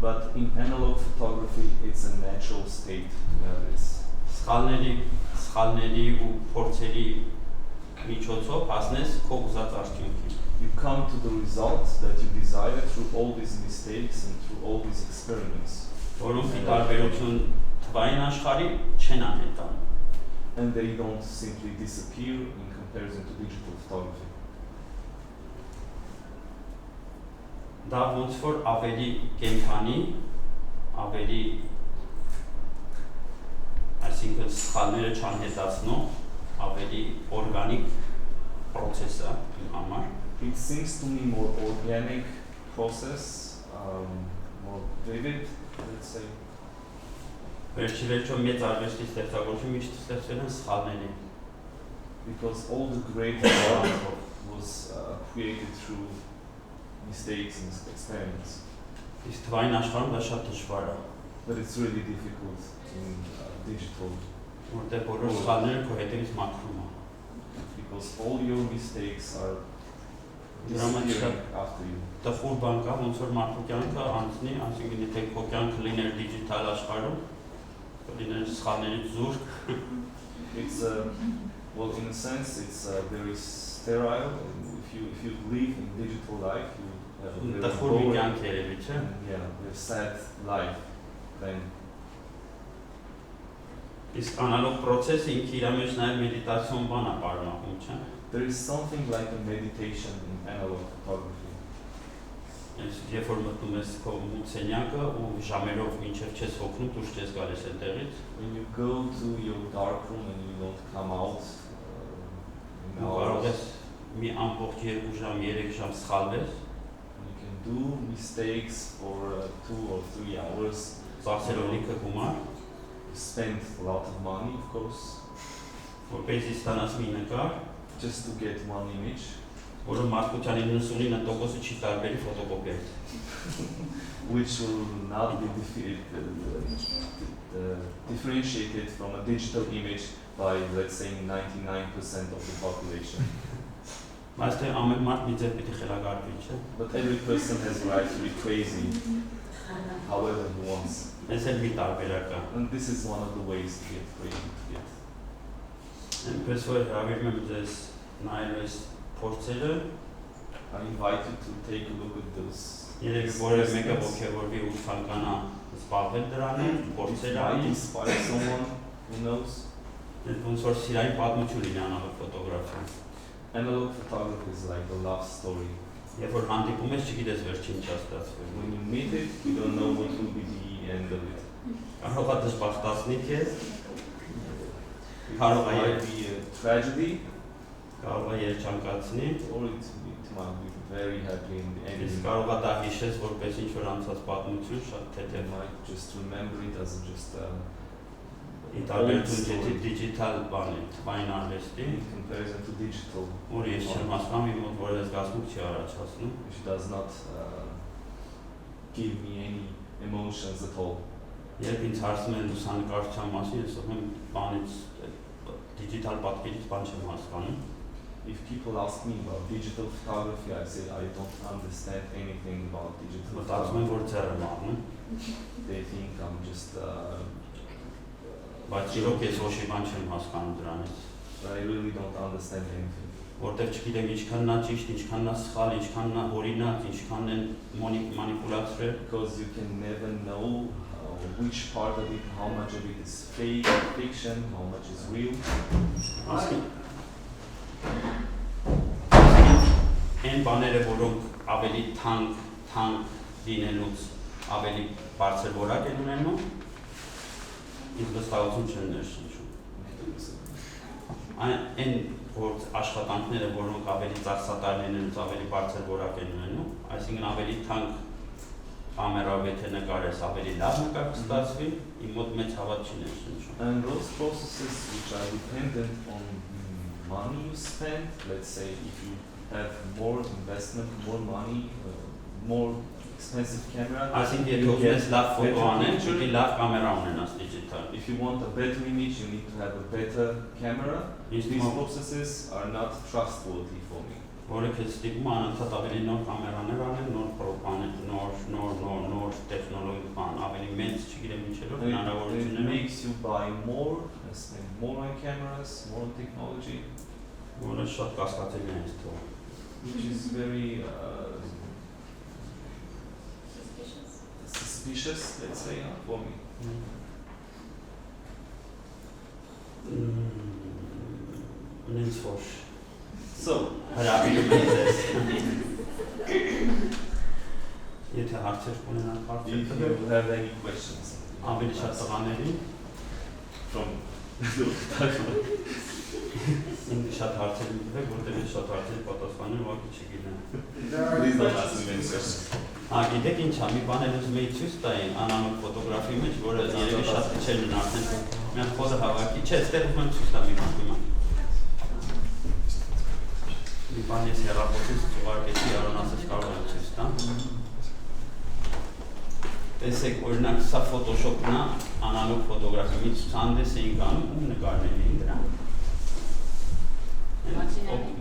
Speaker 4: But in analog photography, it's a natural state to have this.
Speaker 3: Սխալների ու փորձերի միջոցով հասնես քո ուզած արդյունքի։
Speaker 4: You come to the results that you desire through all these mistakes and through all these experiments.
Speaker 3: Որոնք ի տարբերություն թվային աշխարհի չեն անհետանում։
Speaker 4: And they don't simply disappear in comparison to digital photography.
Speaker 3: Դա ոնց որ ավելի կենթանի, ավելի այսինքն սխալները չանհետացնող, ավելի օրգանիկ process է իմ համար։
Speaker 4: It seems to me more organic process, more vivid, let's say.
Speaker 3: Վերջի վերջո մեծ արվեստի ստեղծագործում միշտ ստեղծվել են սխալների։
Speaker 4: Because all the great art was created through mistakes and experiments.
Speaker 3: Իսկ թվային աշխարհում դա շատ դժվար է։
Speaker 4: But it's really difficult in digital.
Speaker 3: Որտեղ բոլոր սխալները քո հետևից մաքրում են։
Speaker 4: Because all your mistakes are disappearing after you.
Speaker 3: Տխուր բան կա, ոնց որ մարդու կյանքը անցնի, այսինքն եթե քո կյանքը լիներ դիջիտալ աշխարհում, լիներ սխալներից զուրկ։
Speaker 4: It's well, in a sense, it's very sterile. If you live in digital life, you have a very boring, yeah, a sad life. Then
Speaker 3: Իսկ անալոգ process-ը ինքը իր մեջ նաև մեդիտացիոն բան է պարունակում, չէ՞։
Speaker 4: there is something like a meditation in analog photography.
Speaker 3: Ես երբ որ մտնում ես քո մուտսենյակը ու ժամերով մինչև չես հոգնում, դուրս չես գալիս այդտեղից։
Speaker 4: When you go to your darkroom and you don't come out,
Speaker 3: կարող ես մի ամբողջ 2 ժամ, 3 ժամ սխալվես։
Speaker 4: You can do mistakes for 2 or 3 hours.
Speaker 3: Ծախսելով լիքը գումար,
Speaker 4: Spend a lot of money, of course,
Speaker 3: որպեսզի ստանաս մի նկար,
Speaker 4: just to get one image,
Speaker 3: որը մարդկության 99%-ը չի տարբերի ֆոտոկոպիայից։
Speaker 4: which will not be differentiated from a digital image by, let's say, 99% of the population.
Speaker 3: Այստեղ ամեն մարդ մի ձև պիտի խելագարվի, չէ՞։
Speaker 4: But every person has the right to be crazy, however he wants.
Speaker 3: Այս էլ մի տարբերակ է։
Speaker 4: And this is one of the ways to get crazy, to get.
Speaker 3: Այնպես որ հրավիրում եմ ձեզ նայելու այս փորձերը,
Speaker 4: I invite you to take a look at those.
Speaker 3: երևի որևէ մեկը ոգևորվի ու ցանկանա զբաղվել դրանով, փորձեր
Speaker 4: Might
Speaker 3: անի,
Speaker 4: inspire someone who knows.
Speaker 3: ոնց որ սիրային պատմություն լինի անալոգ ֆոտոգրաֆիան։
Speaker 4: Analog photography is like a love story.
Speaker 3: Երբ որ հանդիպում ես, չգիտես վերջին ինչ ստացվի։
Speaker 4: When you meet it, you don't know what will be the end of it.
Speaker 3: Կարող է դժբախտացնի քեզ,
Speaker 4: It
Speaker 3: Կարող է
Speaker 4: might be a tragedy,
Speaker 3: կարող է երջանկացնի,
Speaker 4: or it might be very happy in the end.
Speaker 3: իսկ կարող է դա հիշես որպես ինչ որ անցած պատմություն, շատ
Speaker 4: You
Speaker 3: թեթև։
Speaker 4: might just remember it as just
Speaker 3: Ի տարբերություն դիջիտալ բանի, թվային արվեստի,
Speaker 4: in comparison to digital,
Speaker 3: որ ես չեմ հասկանում, իմ մոտ որևէ զգացմունք չի առաջացնում։
Speaker 4: which does not give me any emotions at all.
Speaker 3: Երբ ինձ հարցնում են լուսանկարչության մասին, ես ասում եմ բանից դիջիտալ պատկերից բան չեմ հասկանում։
Speaker 4: if people ask me about digital photography, I say I don't understand anything about digital photography. They think I'm just
Speaker 3: Բայց իրոք ես ոչ մի բան չեմ հասկանում դրանից։
Speaker 4: I really don't understand anything.
Speaker 3: Որտեղ չգիտեմ ինչքան նա ճիշտ, ինչքան նա սխալ, ինչքան նա օրինակ, ինչքան են մանիպուլացրել,
Speaker 4: because you can never know which part of it, how much of it is fake, fiction, how much is real.
Speaker 3: Այն բաները, որոնք ավելի թանկ լինելուց ավելի բարձր որակ են ունենում, ինձ վստահություն չեն ներշնչում։ Այն որ աշխատանքները, որոնք ավելի ծախսատար լինելուց ավելի բարձր որակ են ունենում, այսինքն ավելի թանկ կամերով եթե նկարես ավելի լավ նկար կստացվի, իմ մոտ մեծ հավատ չի ներշնչում։
Speaker 4: And those processes which are dependent on money you spend, let's say if you have more investment, more money, more expensive camera,
Speaker 3: Այսինքն եթե ուզում ես լավ ֆոտո անել, պետք է լավ կամերա ունենաս դիջիտալ։
Speaker 4: If you want a better image, you need to have a better camera. These processes are not trustworthy for me.
Speaker 3: Որը քեզ ստիպում է անընդհատ ավելի նոր կամերաներ անել, նոր պրոպաներ, նոր տեխնոլոգի բան, ավելի մեծ, չգիտեմ ինչերով հնարավորություն
Speaker 4: It makes you buy more and spend more on cameras, more on technology.
Speaker 3: Որը շատ կասկածելի է ինձ թվում։
Speaker 4: Which is very suspicious, let's say, for me. So,
Speaker 3: Եթե հարցեր ունենան
Speaker 4: if you have any questions,
Speaker 3: ավելի շատ տղաների
Speaker 4: from
Speaker 3: ինձ շատ հարցեր ունենք, որտեղ ես շատ հարցեր պատասխանել ուղղակի չգիտեմ։
Speaker 4: please don't ask me any questions.
Speaker 3: Գիտեք ինչ, մի բան էլ ուզում էի ցույց տալ անանոք ֆոտոգրաֆի մեջ, որը երևի շատ քիչ են արդեն մի հատ ֆոտո հավաքի, չէ, այստեղ ուզում եմ ցույց տալ մի բան։ Մի բան ես հեռախոսից ուղարկեցի, Արոն ասաց կարող եմ ցույց տալ։ Տեսեք, օրինակ, սա Photoshop-ն է, անանոք ֆոտոգրաֆի, մի ցուցահանդես էինք անում, ում նկարներ էին դրան։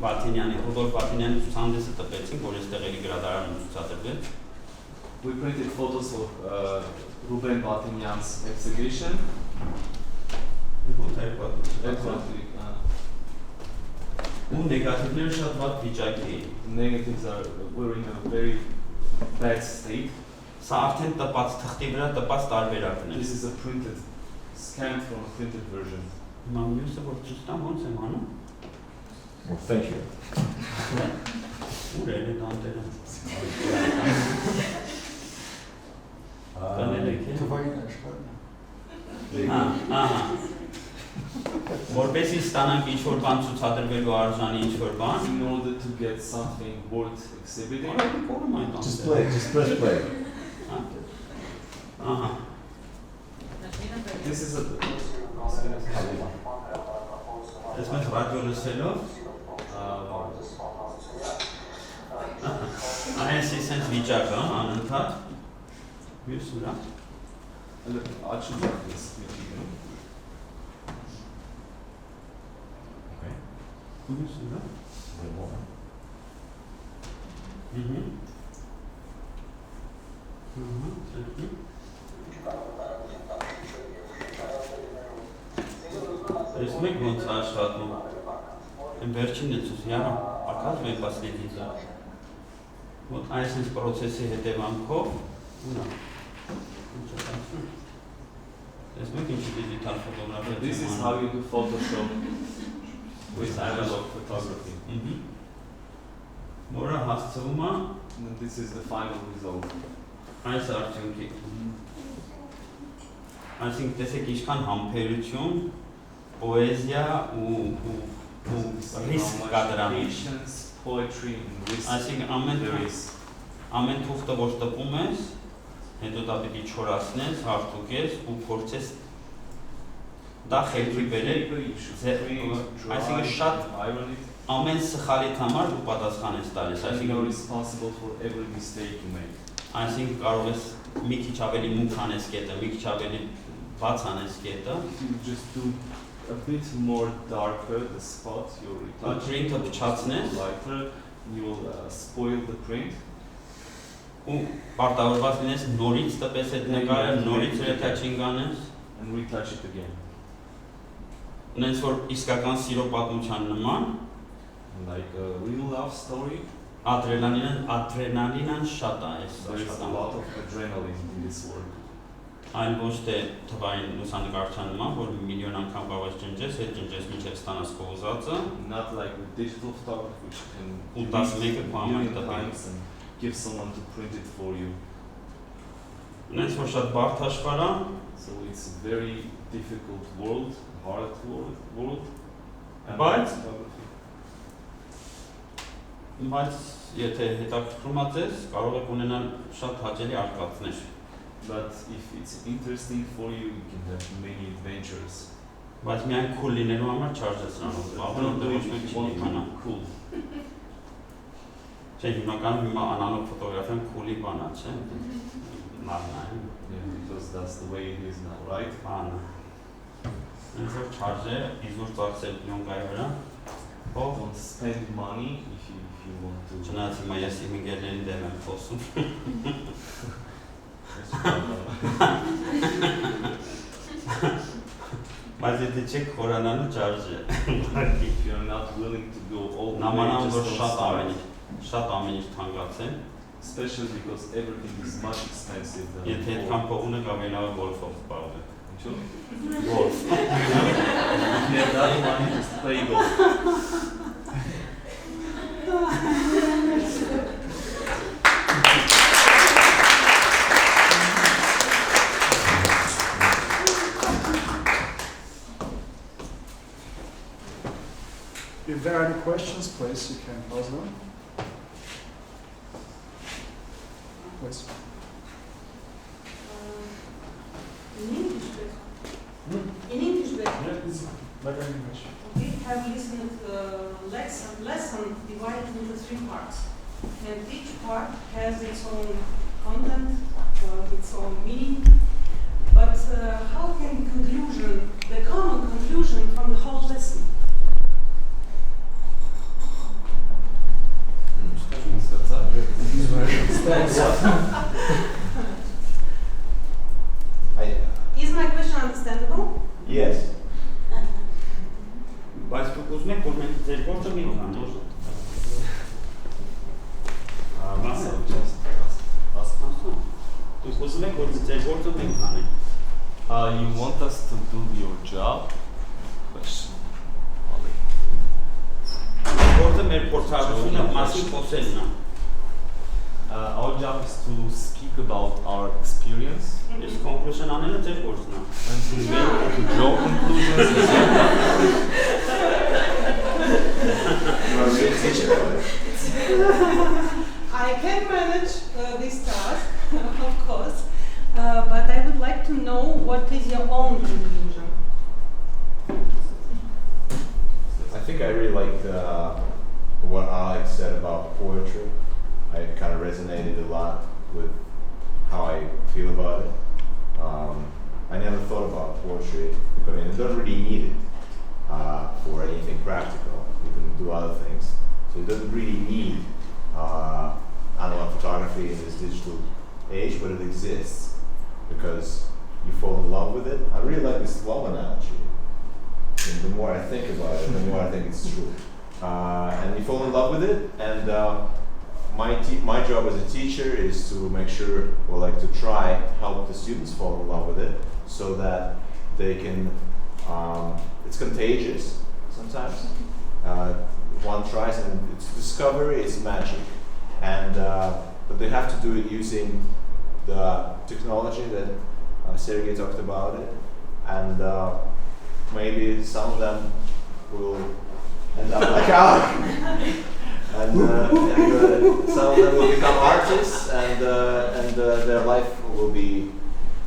Speaker 3: Բաթինյանի, Ռուդոլֆ Բաթինյանի ցուցահանդեսը տպեցինք, որ այստեղ էլի գրադարանում ցուցադրվեց։
Speaker 4: We printed photos of Ruben Batinyan's exhibition. Negatives were in a very bad state. This is a printed, scanned from a printed version.
Speaker 1: Well, thank you.
Speaker 3: Որպեսի ստանանք ինչ-որ բան ցուցադրվելու արժանի ինչ-որ բան,
Speaker 4: in order to get something worth exhibiting.
Speaker 1: Just press play.
Speaker 4: This is a
Speaker 3: Ես մեզ ռադիո լսելով այս սենց վիճակ է, անընդհատ մյուս ուրա
Speaker 4: açacak this.
Speaker 3: մյուս ուրա Ես մեկ ոնց աշխատում եմ վերջին նեցուս, Yaro, показывай последний зал. Вот այս այս process-ի հետևանքով ուրա Ես մեկ ինչի դիջիտալ ֆոտոգրաֆիա
Speaker 4: This is how you do Photoshop with analog photography.
Speaker 3: Որը հասցվում է
Speaker 4: And this is the final result.
Speaker 3: այս արդյունքի Այսինքն տեսեք ինչքան համբերություն, պոեզիա ու ռիսկ կա դրա մեջ
Speaker 4: Poetry and risk.
Speaker 3: Այսինքն ամեն թուղթը որ տպում ես, հետո դա պիտի չորացնես, հարթուկես ու փորձես դա խելքի բերել, այսինքն շատ ամեն սխալիդ համար դու պատասխան ես տալիս,
Speaker 4: այսինքն responsible for every mistake you make.
Speaker 3: Այսինքն կարող ես մի քիչ ավելի մուգ անես կետը, մի քիչ ավելի բաց անես կետը,
Speaker 4: you just do a bit more darker the spot, you'll retouch
Speaker 3: print of chats-ներ
Speaker 4: lighter, you'll spoil the print.
Speaker 3: Ու պարտավորված լինես նորից տպես այդ նկարը, նորից retouching անես
Speaker 4: and retouch it again.
Speaker 3: Ունես որ իսկական սիրո պատմության նման,
Speaker 4: like a real love story.
Speaker 3: Ադրենալինան շատ է այս
Speaker 4: There is a lot of adrenaline in this work.
Speaker 3: Այլ ոչ թե թվային լուսանկարչության նման, որ միլիոն անգամ կարող ես ջնջես, հետ ջնջես մինչև ստանաս քո ուզածը.
Speaker 4: Not like with digital photography, which you can
Speaker 3: Ու 11-ը
Speaker 4: million times and give someone to print it for you.
Speaker 3: Ունես որ շատ բարդ աշխարհ է,
Speaker 4: So it's a very difficult world, hard world. And
Speaker 3: Բայց
Speaker 4: photography.
Speaker 3: Բայց եթե հետաքրքրում ես, կարող եք ունենալ շատ հաճելի արկածներ.
Speaker 4: But if it's interesting for you, you can have many adventures.
Speaker 3: Բայց միայն cool լինելու համար charge-ես նրանով,
Speaker 4: Don't do it if you want to be cool.
Speaker 3: Չէ, հիմնականում հիմա անանոք ֆոտոգրաֆիան cool-ի բան է, չէ։ Լավն է։
Speaker 4: Yeah, because that's the way it is now, right?
Speaker 3: Բանը։ Ինձ որ charge-ը իզուր ծախսել պլյոնկայի վրա,
Speaker 4: Don't spend money if you want to.
Speaker 3: Չնայած հիմա ես իմիգրելների դեմ եմ խոսում։ Բայց եթե չեք խորանալու charge-ը։
Speaker 4: If you're not willing to go all the way,
Speaker 3: Նամանան որ
Speaker 4: just
Speaker 3: շատ
Speaker 4: don't start.
Speaker 3: ամեն ինչ թանկացել։
Speaker 4: Especially because everything is much expensive than
Speaker 3: Եթե այդքան փող ունեք, ավելի լավ է գոլֆով զբաղվեք։
Speaker 4: Sure.
Speaker 3: Golf։
Speaker 4: If you have that money, just play golf.
Speaker 5: If there are any questions, please, you can pose them. Please.
Speaker 6: In English, please. In English, please.
Speaker 5: Yeah, it's like an English.
Speaker 6: We have listened lesson divided into 3 parts, and each part has its own content, its own meaning. But how can the common conclusion from the whole lesson? Is my question understandable?
Speaker 1: Yes.
Speaker 3: Բայց դուք ուզում եք որ մենք ձեր գործը մենք անենք։
Speaker 4: So just ask.
Speaker 3: Դուք ուզում եք որ ձեր գործը մենք անենք։
Speaker 4: You want us to do your job? Question.
Speaker 3: Գործը մեր փորձառությունը մասին խոսելն է։
Speaker 4: Our job is to speak about our experience
Speaker 3: Ես conclusion անելը ձեր գործն է։
Speaker 4: and to draw conclusions.
Speaker 1: You are really teaching about it.
Speaker 6: I can manage this task, of course, but I would like to know what is your own conclusion.
Speaker 1: I think I really liked what Alek said about poetry. It kind of resonated a lot with how I feel about it. I never thought about poetry because I mean, you don't really need it for anything practical. You can do other things. So it doesn't really need analog photography in this digital age, but it exists because you fall in love with it. I really like this love analogy. And the more I think about it, the more I think it's true. And you fall in love with it, and my job as a teacher is to make sure, or like to try help the students fall in love with it, so that they can. It's contagious sometimes. One tries, and its discovery is magic, and but they have to do it using the technology that Sergei talked about it, and maybe some of them will end up like Alek. And some of them will become artists, and their life will be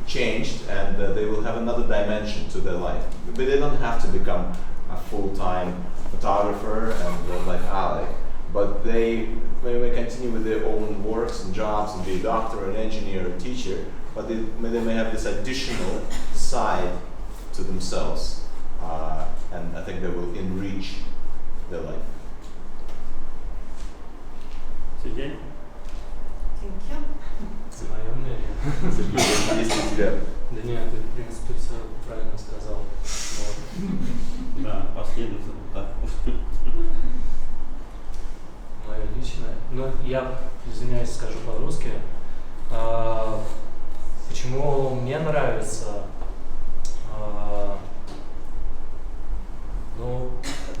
Speaker 1: changed, and they will have another dimension to their life. But they don't have to become a full-time photographer and like Alek, but they may continue with their own works and jobs and be a doctor, an engineer, a teacher, but they may have this additional side to themselves. and I think that will enrich their life.
Speaker 3: Sergei?
Speaker 6: Thank you.
Speaker 2: Мое мнение.
Speaker 1: Сергей, есть ли у тебя?
Speaker 2: Да нет, ты, в принципе, все правильно сказал. Вот.
Speaker 3: Да, последний так.
Speaker 2: Мое личное. Ну, я, извиняюсь, скажу по-русски. Почему мне нравится? Ну,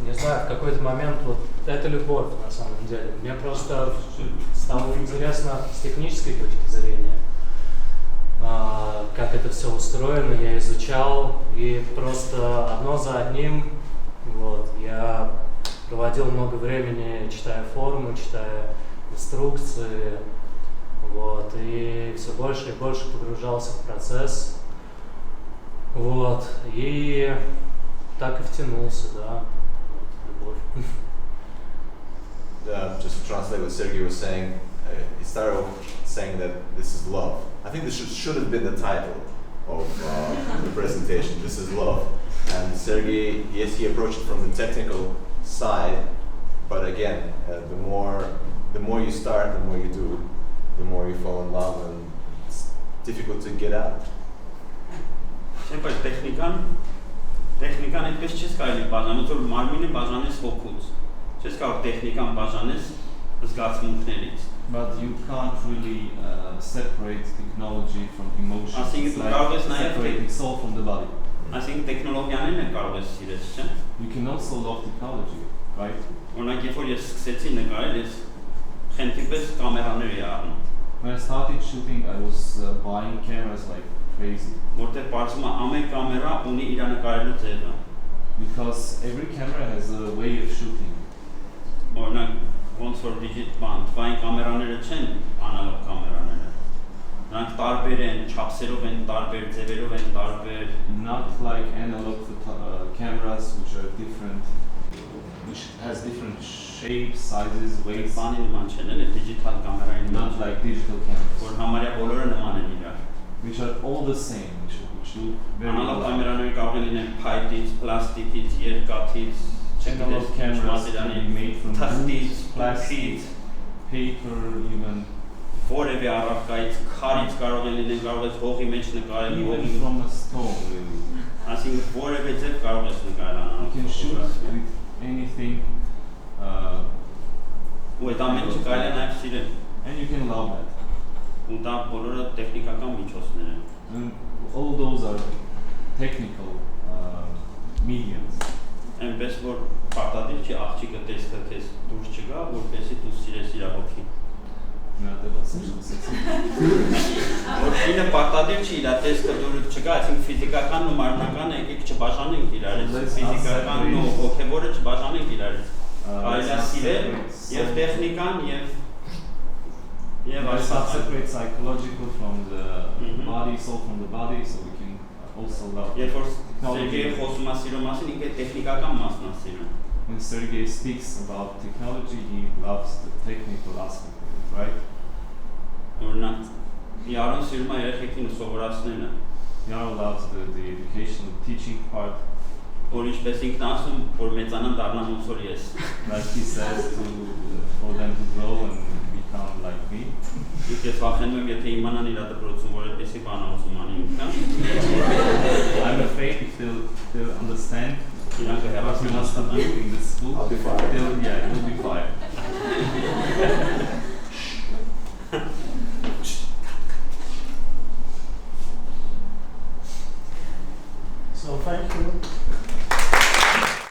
Speaker 2: не знаю, в какой-то момент вот это любовь на самом деле. Мне просто стало интересно с технической точки зрения, как это все устроено, я изучал, и просто одно за одним, вот, я проводил много времени, читая форумы, читая инструкции, вот, и все больше и больше погружался в процесс, вот, и так и втянулся, да, вот, любовь.
Speaker 1: Just to translate what Sergei was saying, he started off saying that this is love. I think this should have been the title of the presentation. This is love. And Sergei, yes, he approached it from the technical side, but again, the more you start, the more you do, the more you fall in love, and it's difficult to get out.
Speaker 3: Բայց տեխնիկան այդպես չես կարելի բաժանել, որ մարմինը բաժանես հոգուց։ Չես կարող տեխնիկան բաժանես զգացմունքներից։
Speaker 4: But you can't really separate technology from emotions.
Speaker 3: I think
Speaker 4: It's
Speaker 3: it's
Speaker 4: like
Speaker 3: always
Speaker 4: separating soul from the body.
Speaker 3: Այսինքն տեխնոլոգիաներն է կարող ես սիրես, չէ՞։
Speaker 4: You can also love technology, right?
Speaker 3: Օրինակ, երբ որ ես սկսեցի նկարել, ես խենթի պես կամերաներ էի առնում։
Speaker 4: When I started shooting, I was buying cameras like crazy.
Speaker 3: Որտեղ բացում է ամեն կամերա ունի իր նկարելու ձևը։
Speaker 4: Because every camera has a way of shooting.
Speaker 3: Օրինակ, ոնց որ թվային կամերաները չեն անալոգ կամերաները։ Նրանք տարբեր են, չափսերով են տարբեր, ձևերով են տարբեր։
Speaker 4: Not like analog cameras, which are different, which has different shapes, sizes, weights.
Speaker 3: Բանի նման չեն, էլ դիջիտալ կամերայի նման։
Speaker 4: Not like digital cameras.
Speaker 3: Որ համարյա բոլորը նման են իրար։
Speaker 4: Which are all the same, which look very
Speaker 3: Անալոգ
Speaker 4: alike.
Speaker 3: կամերաները կարող են լինել փայտից, պլաստիկից, երկաթից,
Speaker 4: Analog cameras can be made from wood,
Speaker 3: թղթից,
Speaker 4: plastic, paper, even.
Speaker 3: Որևէ առարկայից, քարից կարող են լինել, կարող ես հողի մեջ նկարել,
Speaker 4: Even
Speaker 3: հողի
Speaker 4: from a stone, really.
Speaker 3: Այսինքն որևէ ձև կարող ես նկարել
Speaker 4: You
Speaker 3: անալոգ
Speaker 4: can shoot
Speaker 3: ֆոտոգրաֆիա։
Speaker 4: with anything,
Speaker 3: Ու այդ ամենը կարելի է նաև սիրել։
Speaker 4: and you can love that.
Speaker 3: Ու դա բոլորը տեխնիկական միջոցներ են։
Speaker 4: And all those are technical mediums.
Speaker 3: Այնպես որ պարտադիր չի աղջիկը տեսքը քեզ դուրս չգա, որպեսզի դու սիրես իր հոգին։ Որ ինը պարտադիր չի իր տեսքը դուրս չգա, այսինքն ֆիզիկականն ու մարմնականն եկեք չբաժանենք իրարից, ֆիզիկականն ու հոգևորը չբաժանենք իրարից։ Կարելի է սիրել եւ տեխնիկան եւ
Speaker 4: Let's not separate psychological from the body, soul from the body, so we can also love
Speaker 3: Երբ որ
Speaker 4: technology.
Speaker 3: Սերգեյը խոսում է սիրո մասին, ինքը տեխնիկական մասն է սիրում։
Speaker 4: When Sergei speaks about technology, he loves the technical aspect of it, right?
Speaker 3: Օրինակ, Յարոն սիրում է երեխեքին սովորացնելը,
Speaker 4: Yaro loves the educational teaching part,
Speaker 3: որ ինչպես ինքն ասում, որ մեծանան դառնան ոնց որ ես։
Speaker 4: like he says, for them to grow and become like me.
Speaker 3: Իսկ ես վախենում եմ, եթե իմանան իր դպրոցում, որ այդպեսի բան ասում անի ինքը։
Speaker 4: I'm afraid if they'll understand
Speaker 3: Իրանք
Speaker 4: what he wants to do in the school,
Speaker 1: I'll be fired.
Speaker 4: He'll be fired.
Speaker 5: So thank you.